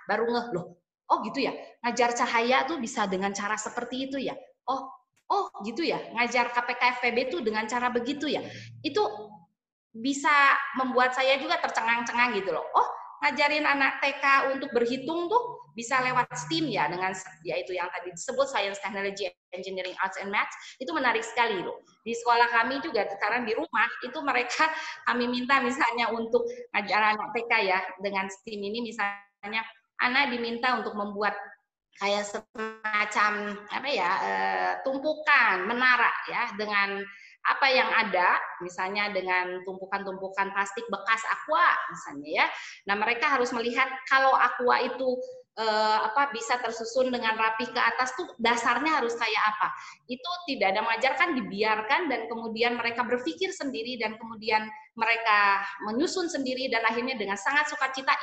baru ngeh loh. Oh gitu ya, ngajar cahaya tuh bisa dengan cara seperti itu ya. Oh gitu ya, ngajar KPK-FPB tuh dengan cara begitu ya. Itu bisa membuat saya juga tercengang-cengang gitu loh. Oh ngajarin anak TK untuk berhitung tuh bisa lewat STEAM ya, dengan yaitu yang tadi disebut Science, Technology, Engineering, Arts, and Maths. Itu menarik sekali loh. Di sekolah kami juga sekarang di rumah itu mereka kami minta misalnya untuk ngajar anak TK ya dengan STEAM ini, misalnya anak diminta untuk membuat kayak semacam apa ya, tumpukan menara ya dengan apa yang ada, misalnya dengan tumpukan-tumpukan plastik bekas aqua misalnya ya. Nah, mereka harus melihat kalau aqua itu bisa tersusun dengan rapi ke atas tuh dasarnya harus kayak apa. Itu tidak ada mengajarkan, dibiarkan, dan kemudian mereka berpikir sendiri dan kemudian mereka menyusun sendiri dan akhirnya dengan sangat sukacita,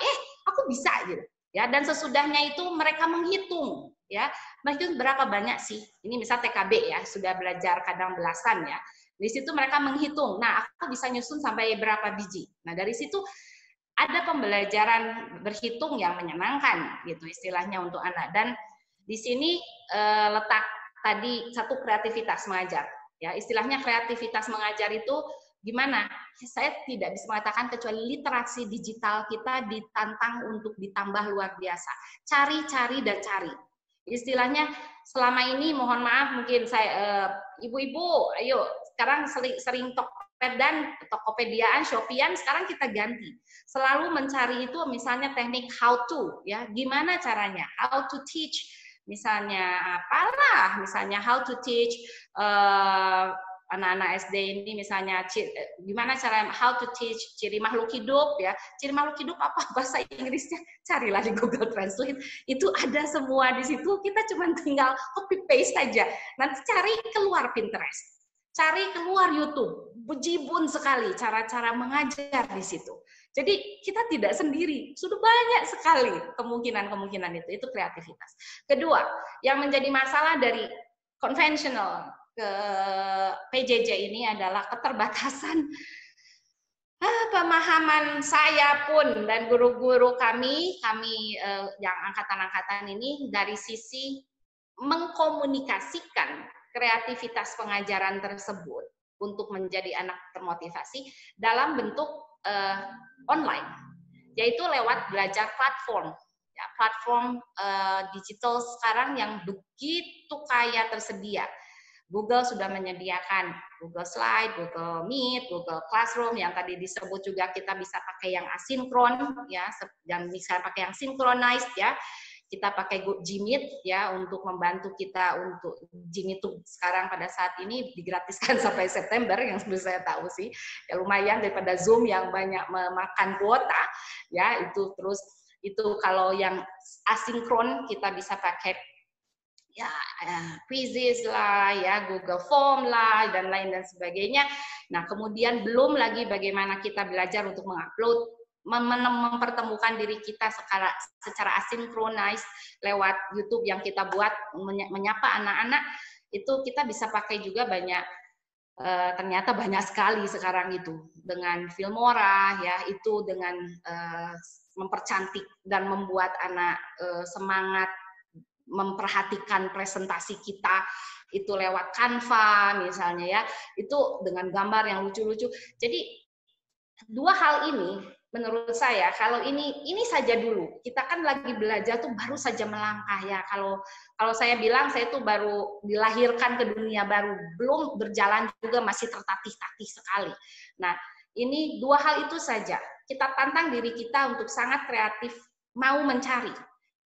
aku bisa gitu. Ya, dan sesudahnya itu mereka menghitung ya, menghitung berapa banyak sih. Ini misal TKB ya, sudah belajar kadang belasan ya. Di situ mereka menghitung, nah aku bisa nyusun sampai berapa biji. Nah dari situ ada pembelajaran berhitung yang menyenangkan gitu istilahnya untuk anak. Dan di sini letak tadi satu kreativitas mengajar. Ya istilahnya kreativitas mengajar itu gimana? Saya tidak bisa mengatakan kecuali literasi digital kita ditantang untuk ditambah luar biasa. Cari dan cari. Istilahnya selama ini mohon maaf mungkin saya ibu-ibu, ayo sekarang sering Tokopedia-an, Shopee-an, sekarang kita ganti. Selalu mencari itu misalnya teknik how to, ya gimana caranya, how to teach, misalnya apalah, misalnya how to teach anak-anak SD ini misalnya gimana cara how to teach ciri makhluk hidup ya. Ciri makhluk hidup apa bahasa Inggrisnya? Carilah di Google Translate. Itu ada semua di situ. Kita cuma tinggal copy paste saja. Nanti cari keluar Pinterest. Cari keluar YouTube. Bejibun sekali cara-cara mengajar di situ. Jadi kita tidak sendiri. Sudah banyak sekali kemungkinan-kemungkinan itu. Itu kreativitas. Kedua, yang menjadi masalah dari konvensional ke PJJ ini adalah keterbatasan pemahaman saya pun dan guru-guru kami yang angkatan-angkatan ini dari sisi mengkomunikasikan kreativitas pengajaran tersebut untuk menjadi anak termotivasi dalam bentuk online, yaitu lewat belajar platform. Ya, platform digital sekarang yang begitu kaya tersedia. Google sudah menyediakan Google Slide, Google Meet, Google Classroom yang tadi disebut juga kita bisa pakai yang asinkron ya, dan bisa pakai yang synchronized ya. Kita pakai Gmeet ya untuk membantu kita untuk Gmeet itu sekarang pada saat ini digratiskan sampai September yang sebenarnya saya tahu sih. Ya lumayan daripada Zoom yang banyak memakan kuota ya itu. Terus itu kalau yang asinkron kita bisa pakai ya quizzes lah, ya Google Form lah, dan lain dan sebagainya. Nah, kemudian belum lagi bagaimana kita belajar untuk mengupload, mempertemukan diri kita secara asinkronis lewat YouTube yang kita buat, menyapa anak-anak, itu kita bisa pakai juga banyak, ternyata banyak sekali sekarang itu, dengan Filmora, ya itu dengan mempercantik dan membuat anak semangat memperhatikan presentasi kita itu lewat Canva misalnya ya, itu dengan gambar yang lucu-lucu. Jadi dua hal ini menurut saya kalau ini saja dulu. Kita kan lagi belajar tuh baru saja melangkah ya. Kalau saya bilang saya tuh baru dilahirkan ke dunia baru, belum berjalan juga masih tertatih-tatih sekali. Nah, ini dua hal itu saja. Kita tantang diri kita untuk sangat kreatif, mau mencari.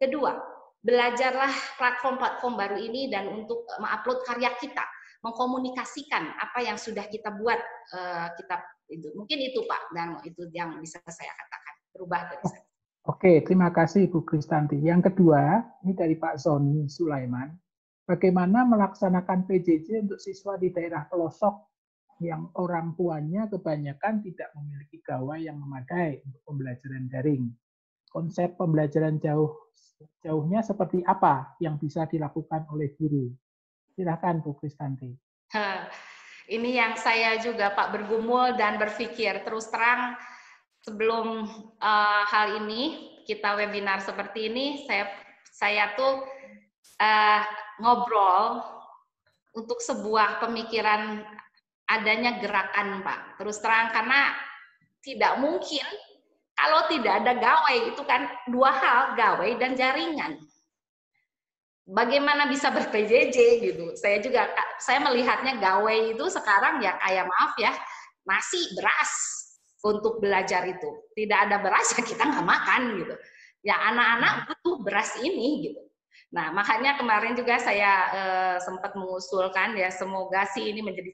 Kedua, belajarlah platform-platform baru ini dan untuk mengupload karya kita, mengkomunikasikan apa yang sudah kita buat, kita itu. Mungkin itu Pak, dan itu yang bisa saya katakan berubah dari saya. Oke, terima kasih Bu Kristanti. Yang kedua, ini dari Pak Zoni Sulaiman. Bagaimana melaksanakan PJJ untuk siswa di daerah pelosok yang orang tuanya kebanyakan tidak memiliki gawai yang memadai untuk pembelajaran daring? Konsep pembelajaran jauhnya seperti apa yang bisa dilakukan oleh guru? Silakan Bu Kristanti. Ini yang saya juga Pak bergumul dan berpikir terus terang sebelum hal ini kita webinar seperti ini saya tuh ngobrol untuk sebuah pemikiran adanya gerakan Pak. Terus terang karena tidak mungkin Kalau tidak ada gawai, itu kan dua hal, gawai dan jaringan. Bagaimana bisa ber-PJJ gitu. Saya melihatnya gawai itu sekarang ya kayak maaf ya, nasi, beras untuk belajar itu. Tidak ada beras ya kita nggak makan gitu. Ya anak-anak butuh beras ini gitu. Nah makanya kemarin juga saya sempat mengusulkan ya semoga sih ini menjadi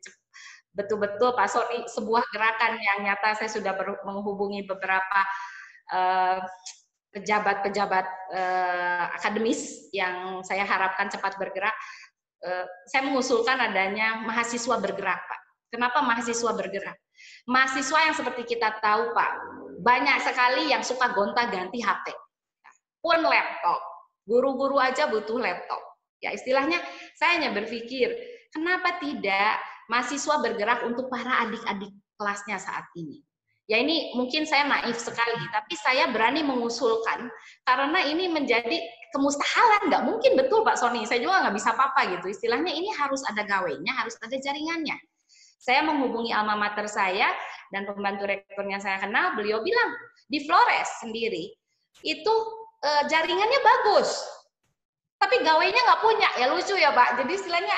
betul-betul Pak Sony sebuah gerakan yang nyata. Saya sudah menghubungi beberapa pejabat-pejabat akademis yang saya harapkan cepat bergerak. Saya mengusulkan adanya mahasiswa bergerak, Pak. Kenapa mahasiswa bergerak? Mahasiswa yang seperti kita tahu, Pak, banyak sekali yang suka gonta-ganti HP. Pun laptop. Guru-guru aja butuh laptop. Ya istilahnya saya hanya berpikir, kenapa tidak mahasiswa bergerak untuk para adik-adik kelasnya saat ini? Ya ini mungkin saya naif sekali, tapi saya berani mengusulkan karena ini menjadi kemustahalan, nggak mungkin betul Pak Sony, saya juga nggak bisa apa-apa gitu. Istilahnya ini harus ada gawainya, harus ada jaringannya. Saya menghubungi alma mater saya dan pembantu rektornya saya kenal, beliau bilang di Flores sendiri itu jaringannya bagus, tapi gawainya nggak punya. Ya lucu ya Pak, jadi istilahnya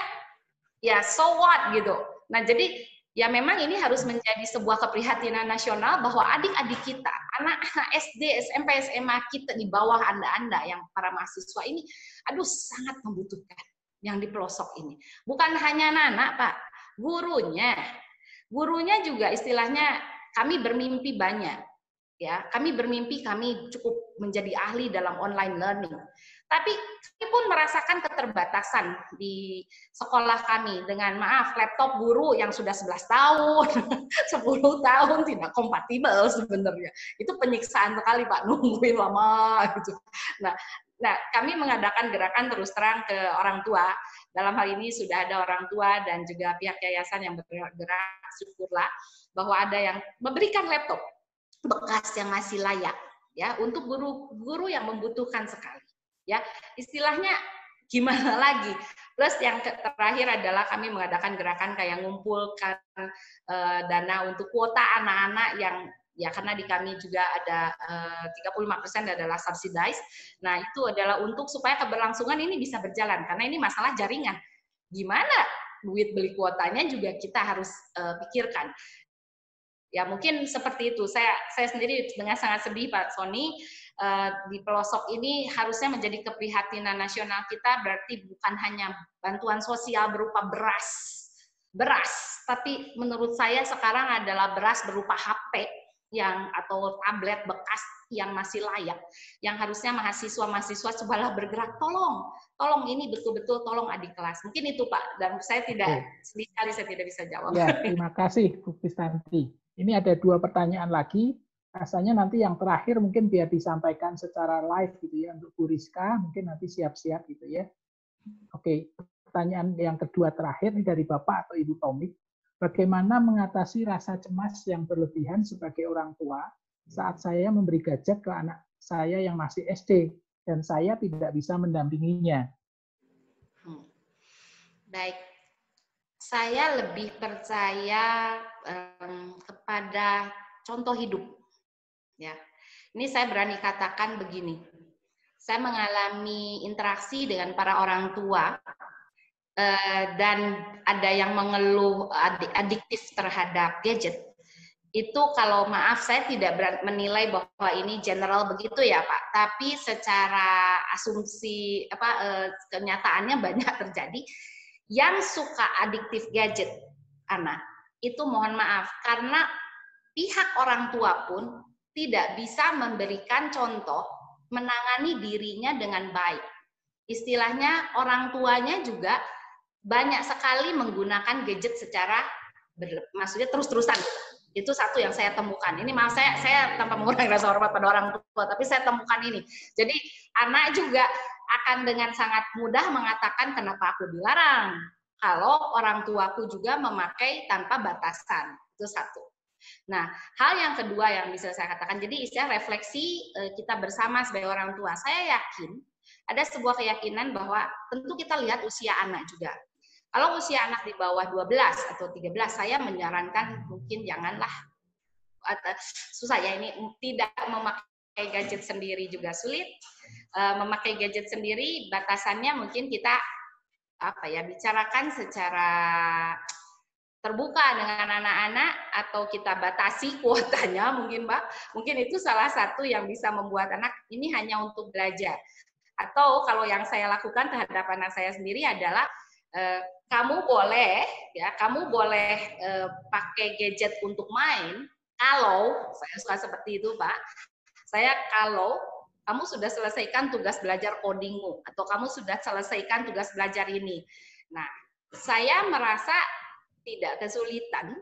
ya so what gitu. Nah jadi ya memang ini harus menjadi sebuah keprihatinan nasional bahwa adik-adik kita, anak-anak SD, SMP, SMA kita di bawah Anda yang para mahasiswa ini, aduh sangat membutuhkan yang di pelosok ini. Bukan hanya anak-anak Pak, gurunya juga istilahnya kami bermimpi banyak. Ya, kami bermimpi kami cukup menjadi ahli dalam online learning. Tapi kami pun merasakan keterbatasan di sekolah kami dengan maaf laptop guru yang sudah 11 tahun, 10 tahun tidak kompatibel sebenarnya. Itu penyiksaan sekali Pak, nungguin lama gitu. Nah, kami mengadakan gerakan terus terang ke orang tua. Dalam hal ini sudah ada orang tua dan juga pihak yayasan yang bergerak, syukurlah bahwa ada yang memberikan laptop bekas yang masih layak ya untuk guru-guru yang membutuhkan sekali. Ya, istilahnya gimana lagi? Plus yang terakhir adalah kami mengadakan gerakan kayak ngumpulkan dana untuk kuota anak-anak yang ya karena di kami juga ada 35% adalah subsidized. Nah, itu adalah untuk supaya keberlangsungan ini bisa berjalan karena ini masalah jaringan. Gimana duit beli kuotanya juga kita harus pikirkan. Ya mungkin seperti itu. Saya sendiri dengan sangat sedih Pak Sony, di pelosok ini harusnya menjadi keprihatinan nasional kita, berarti bukan hanya bantuan sosial berupa beras, tapi menurut saya sekarang adalah beras berupa HP atau tablet bekas yang masih layak, yang harusnya mahasiswa cobalah bergerak, tolong ini betul-betul tolong adik kelas. Mungkin itu Pak, dan saya tidak sedih sekali saya tidak bisa jawab. Ya, terima kasih Bu Kristanti. Ini ada 2 pertanyaan lagi. Rasanya nanti yang terakhir mungkin biar disampaikan secara live gitu ya untuk Bu Rizka, mungkin nanti siap-siap gitu ya. Oke, pertanyaan yang kedua terakhir ini dari Bapak atau Ibu Tomik. Bagaimana mengatasi rasa cemas yang berlebihan sebagai orang tua saat saya memberi gadget ke anak saya yang masih SD dan saya tidak bisa mendampinginya? Baik. Saya lebih percaya kepada contoh hidup. Ya, ini saya berani katakan begini. Saya mengalami interaksi dengan para orang tua dan ada yang mengeluh adiktif terhadap gadget. Itu kalau maaf saya tidak menilai bahwa ini general begitu ya Pak. Tapi secara asumsi kenyataannya banyak terjadi. Yang suka adiktif gadget anak, itu mohon maaf, karena pihak orang tua pun tidak bisa memberikan contoh menangani dirinya dengan baik. Istilahnya orang tuanya juga banyak sekali menggunakan gadget secara maksudnya terus-terusan. Itu satu yang saya temukan. Ini maaf saya tanpa mengurangi rasa hormat pada orang tua, tapi saya temukan ini. Jadi anak juga akan dengan sangat mudah mengatakan kenapa aku dilarang kalau orang tuaku juga memakai tanpa batasan. Itu satu. Nah, hal yang kedua yang bisa saya katakan, jadi istilah refleksi kita bersama sebagai orang tua. Saya yakin ada sebuah keyakinan bahwa tentu kita lihat usia anak juga. Kalau usia anak di bawah 12 atau 13, saya menyarankan mungkin janganlah susah ya ini, tidak memakai gadget sendiri juga sulit. Memakai gadget sendiri batasannya mungkin kita bicarakan secara terbuka dengan anak-anak atau kita batasi kuotanya mungkin Mbak. Mungkin itu salah satu yang bisa membuat anak ini hanya untuk belajar. Atau kalau yang saya lakukan terhadap anak saya sendiri adalah kamu boleh pakai gadget untuk main kalau saya suka seperti itu Pak. Kalau kamu sudah selesaikan tugas belajar codingmu atau kamu sudah selesaikan tugas belajar ini. Nah, saya merasa tidak kesulitan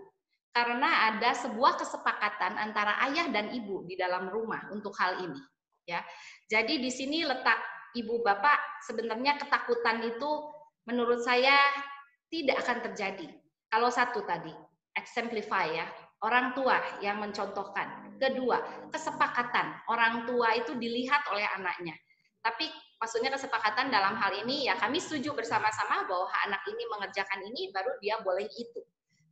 karena ada sebuah kesepakatan antara ayah dan ibu di dalam rumah untuk hal ini. Ya, jadi di sini letak ibu bapak sebenarnya ketakutan itu menurut saya tidak akan terjadi. Kalau satu tadi, exemplify ya, orang tua yang mencontohkan. Kedua, kesepakatan. Orang tua itu dilihat oleh anaknya. Tapi maksudnya kesepakatan dalam hal ini ya kami setuju bersama-sama bahwa anak ini mengerjakan ini baru dia boleh itu.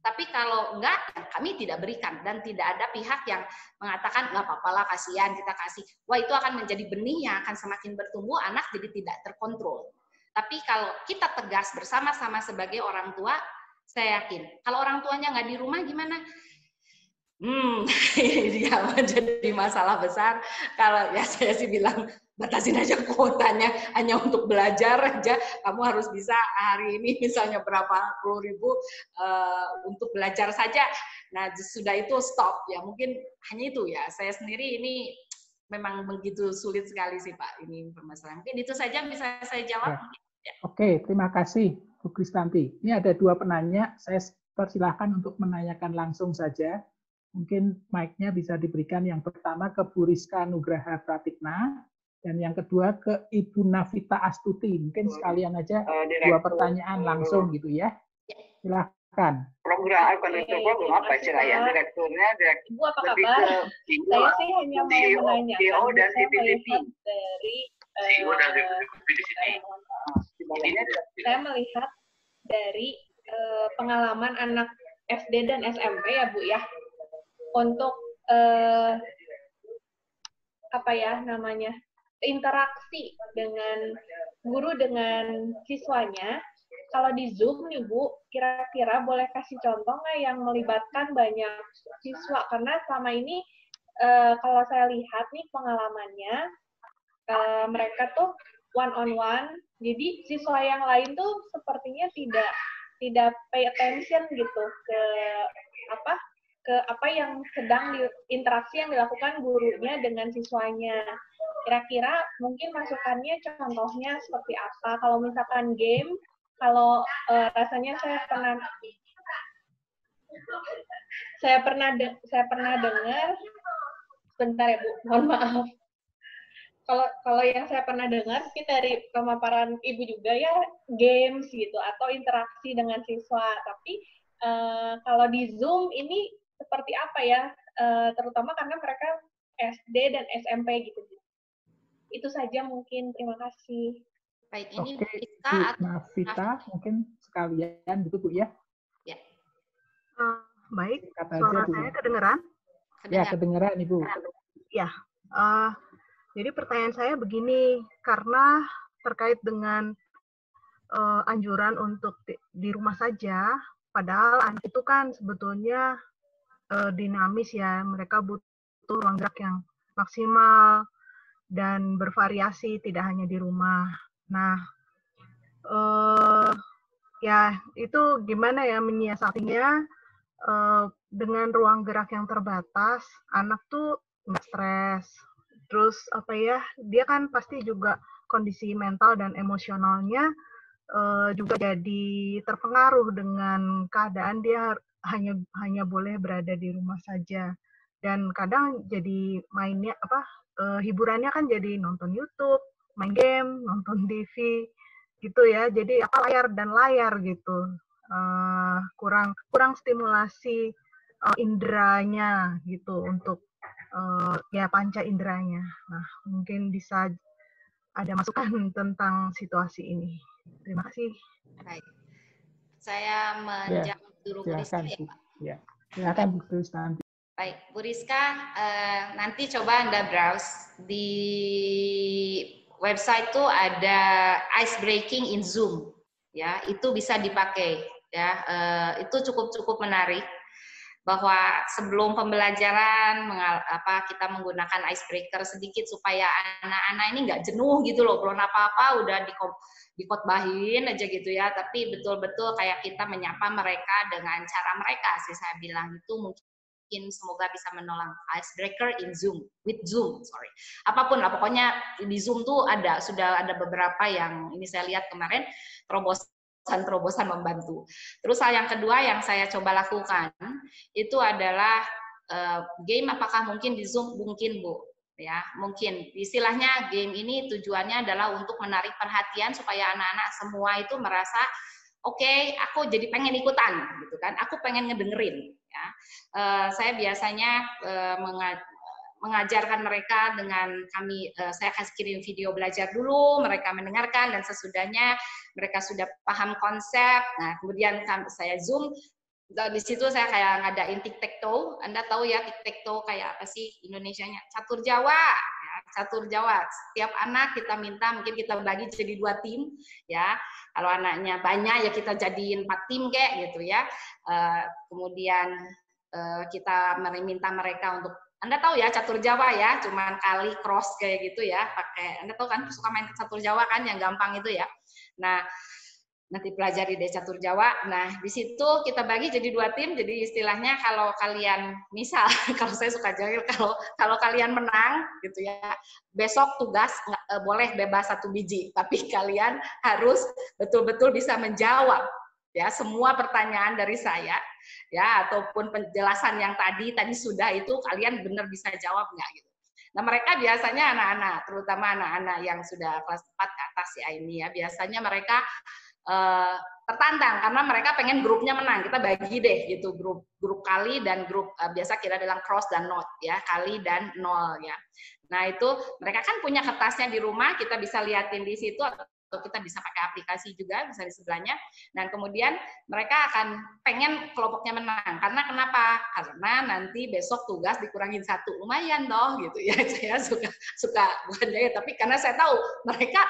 Tapi kalau enggak, kami tidak berikan dan tidak ada pihak yang mengatakan nggak apa-apa lah kasihan kita kasih. Wah itu akan menjadi benih yang akan semakin bertumbuh anak jadi tidak terkontrol. Tapi kalau kita tegas bersama-sama sebagai orang tua, saya yakin kalau orang tuanya nggak di rumah gimana? Dia menjadi masalah besar. Kalau ya saya sih bilang batasin aja kuotanya hanya untuk belajar aja. Kamu harus bisa hari ini misalnya berapa puluh ribu untuk belajar saja. Nah sudah itu stop ya. Mungkin hanya itu ya. Saya sendiri ini memang begitu sulit sekali sih Pak ini permasalahan. Mungkin itu saja bisa saya jawab. Ya. Oke, terima kasih Bu Kristanti. Ini ada dua penanya. Saya persilahkan untuk menanyakan langsung saja. Mungkin mic-nya bisa diberikan yang pertama ke Bu Rizka Nugraha Pratikna, dan yang kedua ke Ibu Navita Astuti. Mungkin sekalian aja dua pertanyaan langsung gitu ya. Silahkan. Program belum apa istilahnya, direkturnya Ibu apa kabar? Saya sih hanya mau menanyakan, dan saya CPTP. melihat dari saya melihat dari pengalaman anak SD dan SMP ya Bu ya, untuk interaksi dengan guru dengan siswanya. Kalau di Zoom nih Bu, kira-kira boleh kasih contoh nggak yang melibatkan banyak siswa? Karena selama ini kalau saya lihat nih pengalamannya, mereka tuh one on one, jadi siswa yang lain tuh sepertinya tidak pay attention gitu ke apa yang sedang interaksi yang dilakukan gurunya dengan siswanya. Kira-kira mungkin masukannya contohnya seperti apa? Kalau misalkan game, kalau rasanya saya pernah dengar, sebentar ya Bu, mohon maaf. Kalau yang saya pernah dengar mungkin dari pemaparan Ibu juga ya, games gitu atau interaksi dengan siswa. Tapi kalau di Zoom ini seperti apa ya? Terutama karena mereka SD dan SMP gitu. Itu saja mungkin. Terima kasih. Baik, ini Oke, Navita mungkin sekalian gitu Bu ya. Ya. Baik, Kata suara aja, Bu. saya kedengeran? Ya, kedengeran Ibu. Ya, jadi pertanyaan saya begini, karena terkait dengan anjuran untuk di rumah saja, padahal anak itu kan sebetulnya dinamis ya, mereka butuh ruang gerak yang maksimal dan bervariasi, tidak hanya di rumah. Nah, ya itu gimana ya menyiasatinya dengan ruang gerak yang terbatas, anak tuh nggak stres. Terus dia kan pasti juga kondisi mental dan emosionalnya juga jadi terpengaruh dengan keadaan dia hanya boleh berada di rumah saja. Dan kadang jadi mainnya hiburannya kan jadi nonton YouTube, main game, nonton TV gitu ya. Jadi layar gitu. Kurang stimulasi inderanya gitu untuk panca inderanya. Nah, mungkin bisa ada masukan tentang situasi ini. Terima kasih. Baik. Saya menjawab dulu Silakan, ya, Bu. Pak. Ya. Silakan Bu Kristanti. Baik, Bu Rizka, nanti coba Anda browse di website tuh ada ice breaking in Zoom, ya itu bisa dipakai, ya itu cukup menarik. Bahwa sebelum pembelajaran kita menggunakan icebreaker sedikit supaya anak-anak ini nggak jenuh gitu loh, belum apa-apa udah dikotbahin aja gitu ya, tapi betul-betul kayak kita menyapa mereka dengan cara mereka sih, saya bilang itu mungkin semoga bisa menolong. Icebreaker in Zoom, with Zoom, sorry. Apapun lah, pokoknya di Zoom tuh sudah ada beberapa yang ini saya lihat kemarin, terobosan membantu. Terus hal yang kedua yang saya coba lakukan itu adalah game. Apakah mungkin di Zoom? Mungkin, Bu. Ya, mungkin. Istilahnya game ini tujuannya adalah untuk menarik perhatian supaya anak-anak semua itu merasa oke, aku jadi pengen ikutan, gitu kan? Aku pengen ngedengerin. Ya, saya biasanya mengajarkan mereka dengan saya kasih kirim video belajar dulu, mereka mendengarkan, dan sesudahnya mereka sudah paham konsep. Nah, kemudian saya Zoom, di situ saya kayak ngadain tic-tac-toe. Anda tahu ya tic-tac-toe kayak apa sih Indonesianya? Catur Jawa. Ya, catur Jawa. Setiap anak kita minta, mungkin kita bagi jadi 2 tim. Ya, kalau anaknya banyak ya kita jadiin 4 tim kayak gitu ya. Kemudian kita minta mereka untuk, Anda tahu ya catur Jawa ya, cuman kali cross kayak gitu ya, pakai, Anda tahu kan suka main catur Jawa kan yang gampang itu ya. Nah, nanti pelajari deh catur Jawa. Nah, di situ kita bagi jadi 2 tim. Jadi istilahnya kalau kalian misal kalau saya suka jahil, kalau kalian menang gitu ya, besok tugas boleh bebas 1 biji, tapi kalian harus betul-betul bisa menjawab ya semua pertanyaan dari saya, ya, ataupun penjelasan yang tadi sudah itu kalian benar bisa jawab nggak gitu. Nah, mereka biasanya anak-anak, terutama anak-anak yang sudah kelas 4 ke atas ya ini ya, biasanya mereka tertantang karena mereka pengen grupnya menang. Kita bagi deh gitu, grup kali dan grup biasa kita bilang cross dan not ya, kali dan nol ya. Nah, itu mereka kan punya kertasnya di rumah, kita bisa liatin di situ, atau kita bisa pakai aplikasi juga, bisa di sebelahnya. Dan kemudian mereka akan pengen kelompoknya menang. Karena kenapa? Karena nanti besok tugas dikurangin 1, lumayan toh gitu ya. Saya suka bukan jahit, tapi karena saya tahu mereka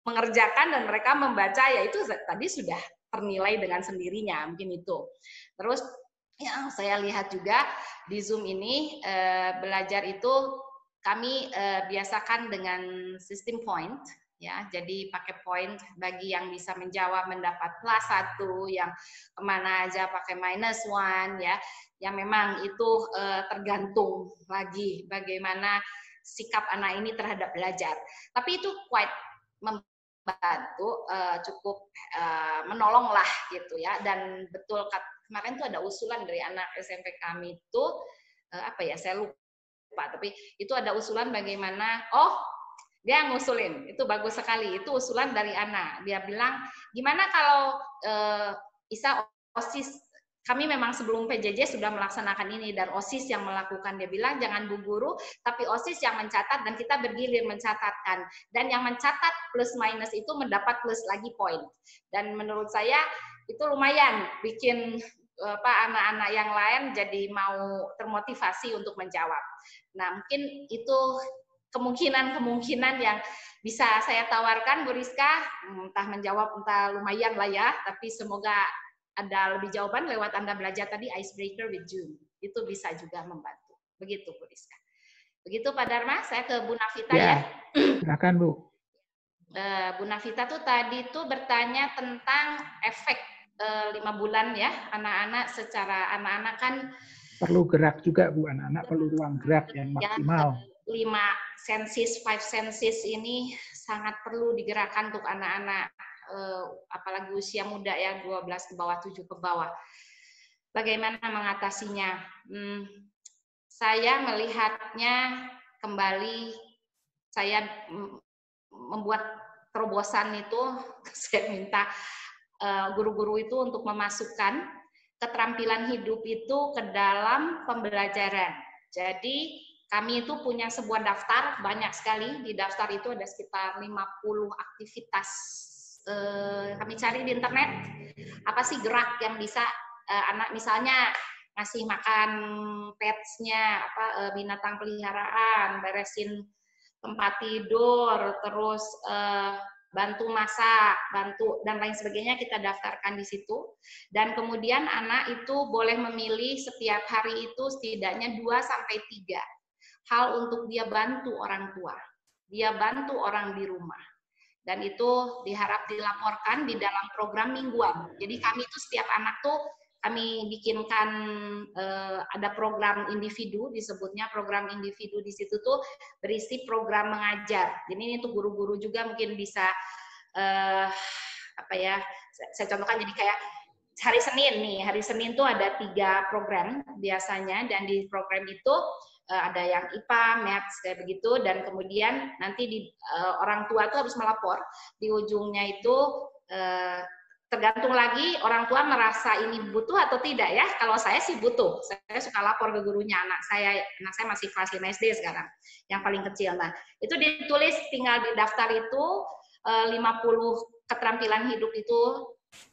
mengerjakan dan mereka membaca, ya itu tadi sudah ternilai dengan sendirinya, mungkin itu. Terus yang saya lihat juga di Zoom ini belajar itu kami biasakan dengan sistem point, ya. Jadi pakai point bagi yang bisa menjawab mendapat +1, yang kemana aja pakai -1, ya. Yang memang itu tergantung lagi bagaimana sikap anak ini terhadap belajar. Tapi itu quite membantu, cukup menolong lah gitu ya. Dan betul kemarin tuh ada usulan dari anak SMP kami itu apa ya, saya lupa, tapi itu ada usulan bagaimana, dia ngusulin, itu bagus sekali, itu usulan dari anak. Dia bilang, gimana kalau Isa OSIS, kami memang sebelum PJJ sudah melaksanakan ini, dan OSIS yang melakukan. Dia bilang, jangan Bu Guru, tapi OSIS yang mencatat, dan kita bergilir mencatatkan. Dan yang mencatat plus minus itu mendapat plus lagi poin. Dan menurut saya, itu lumayan bikin anak-anak yang lain jadi mau termotivasi untuk menjawab. Nah, mungkin itu kemungkinan yang bisa saya tawarkan, Bu Rizka, entah menjawab, entah lumayan lah ya, tapi semoga ada lebih jawaban lewat Anda belajar tadi, icebreaker with Zoom. Itu bisa juga membantu. Begitu, Bu Rizka. Begitu, Pak Dharma, saya ke Bu Navita ya. Silakan, Bu. Bu Navita tuh tadi tuh bertanya tentang efek 5 bulan ya, anak-anak kan perlu gerak juga, Bu. Anak-anak perlu ruang gerak yang maksimal. 5 senses ini sangat perlu digerakkan untuk anak-anak, apalagi usia muda ya, 12 ke bawah, 7 ke bawah. Bagaimana mengatasinya? Saya melihatnya kembali, saya membuat terobosan itu, saya minta guru-guru itu untuk memasukkan keterampilan hidup itu ke dalam pembelajaran. Jadi kami itu punya sebuah daftar, banyak sekali. Di daftar itu ada sekitar 50 aktivitas. Kami cari di internet, apa sih gerak yang bisa anak, misalnya ngasih makan pets-nya, binatang peliharaan, beresin tempat tidur, terus bantu masak, bantu dan lain sebagainya kita daftarkan di situ. Dan kemudian anak itu boleh memilih setiap hari itu setidaknya 2 sampai 3 hal untuk dia bantu orang tua. Dia bantu orang di rumah. Dan itu diharap dilaporkan di dalam program mingguan. Jadi kami itu setiap anak tuh kami bikinkan ada program individu, disebutnya program individu. Di situ tuh berisi program mengajar. Jadi ini tuh guru-guru juga mungkin bisa saya contohkan, jadi kayak hari Senin nih, hari Senin tuh ada 3 program biasanya, dan di program itu ada yang IPA, Maths kayak begitu, dan kemudian nanti orang tua tuh harus melapor di ujungnya itu. Tergantung lagi orang tua merasa ini butuh atau tidak ya. Kalau saya sih butuh, saya suka lapor ke gurunya. Anak saya masih kelas 5 SD sekarang, yang paling kecil. Nah, itu ditulis, tinggal di daftar itu 50 keterampilan hidup itu,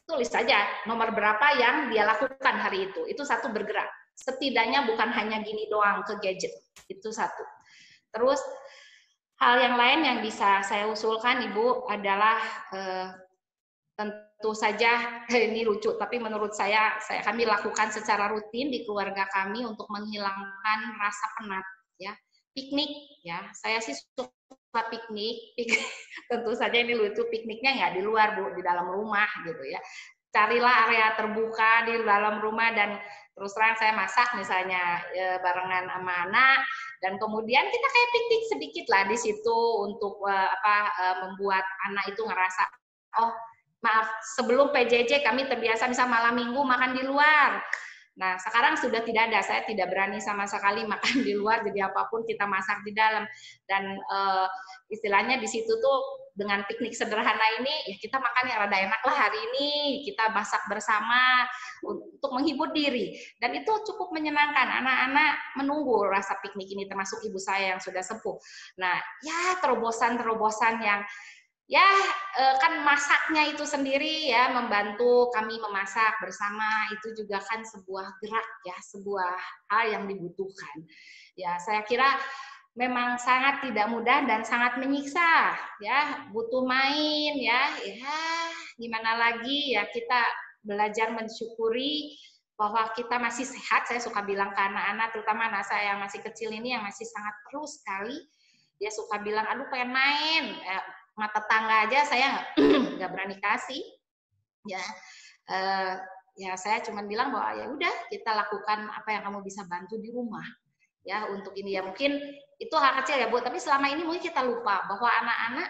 tulis saja nomor berapa yang dia lakukan hari itu satu bergerak. Setidaknya bukan hanya gini doang ke gadget, itu satu. Terus hal yang lain yang bisa saya usulkan Ibu adalah tentu saja ini lucu, tapi menurut kami lakukan secara rutin di keluarga kami untuk menghilangkan rasa penat, ya. Piknik, ya. Saya sih suka piknik. Tentu saja ini lucu, pikniknya nggak di luar, Bu, di dalam rumah gitu ya. Carilah area terbuka di dalam rumah, dan terus terang saya masak misalnya barengan sama anak, dan kemudian kita kayak piknik sedikit lah di situ untuk membuat anak itu ngerasa, oh maaf, sebelum PJJ kami terbiasa bisa malam minggu makan di luar. Nah, sekarang sudah tidak ada, saya tidak berani sama sekali makan di luar, jadi apapun kita masak di dalam. Dan istilahnya di situ tuh dengan piknik sederhana ini, ya kita makan yang rada enak lah hari ini, kita masak bersama untuk menghibur diri. Dan itu cukup menyenangkan, anak-anak menunggu rasa piknik ini, termasuk ibu saya yang sudah sepuh. Nah, ya terobosan-terobosan yang ya kan masaknya itu sendiri ya, membantu kami memasak bersama, itu juga kan sebuah gerak ya, sebuah hal yang dibutuhkan. Ya, saya kira memang sangat tidak mudah dan sangat menyiksa ya, butuh main ya gimana lagi ya, kita belajar mensyukuri bahwa kita masih sehat. Saya suka bilang ke anak-anak, terutama anak saya yang masih kecil ini yang masih sangat perlu sekali, dia suka bilang, aduh pengen main, mata tangga aja saya nggak berani kasih, ya. Ya saya cuma bilang bahwa ya udah kita lakukan apa yang kamu bisa bantu di rumah, ya untuk ini ya, mungkin itu hal kecil ya Bu, tapi selama ini mungkin kita lupa bahwa anak-anak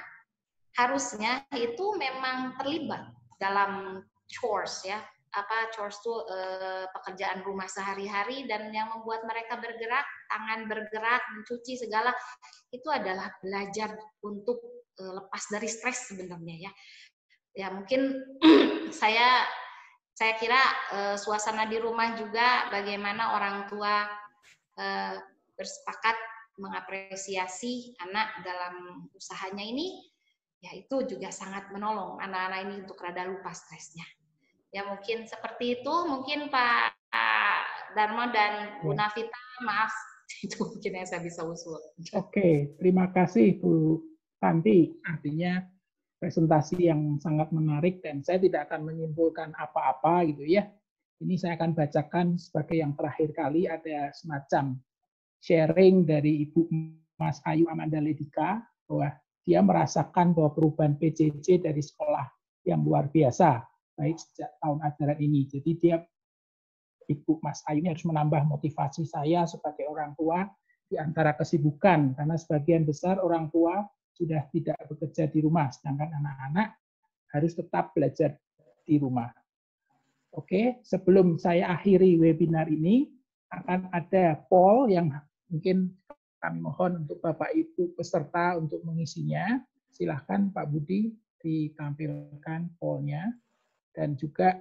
harusnya itu memang terlibat dalam chores ya, chores itu pekerjaan rumah sehari-hari, dan yang membuat mereka bergerak, tangan bergerak, mencuci segala, itu adalah belajar untuk lepas dari stres sebenarnya ya. Ya mungkin saya kira suasana di rumah juga bagaimana orang tua bersepakat mengapresiasi anak dalam usahanya ini, ya itu juga sangat menolong anak-anak ini untuk rada lupa stresnya. Ya mungkin seperti itu, mungkin Pak Darmo dan Bu Navita, maaf itu mungkin yang saya bisa usul. Oke, terima kasih Bu Tanti. Artinya presentasi yang sangat menarik, dan saya tidak akan menyimpulkan apa-apa gitu ya. Ini saya akan bacakan sebagai yang terakhir kali, ada semacam sharing dari Ibu Mas Ayu Amanda Ledika, bahwa dia merasakan bahwa perubahan PJJ dari sekolah yang luar biasa, baik sejak tahun ajaran ini. Jadi dia, Ibu Mas Ayu ini harus menambah motivasi saya sebagai orang tua di antara kesibukan, karena sebagian besar orang tua sudah tidak bekerja di rumah, sedangkan anak-anak harus tetap belajar di rumah. Oke, sebelum saya akhiri webinar ini, akan ada poll yang mungkin kami mohon untuk Bapak Ibu peserta untuk mengisinya. Silahkan Pak Budi ditampilkan pollnya, dan juga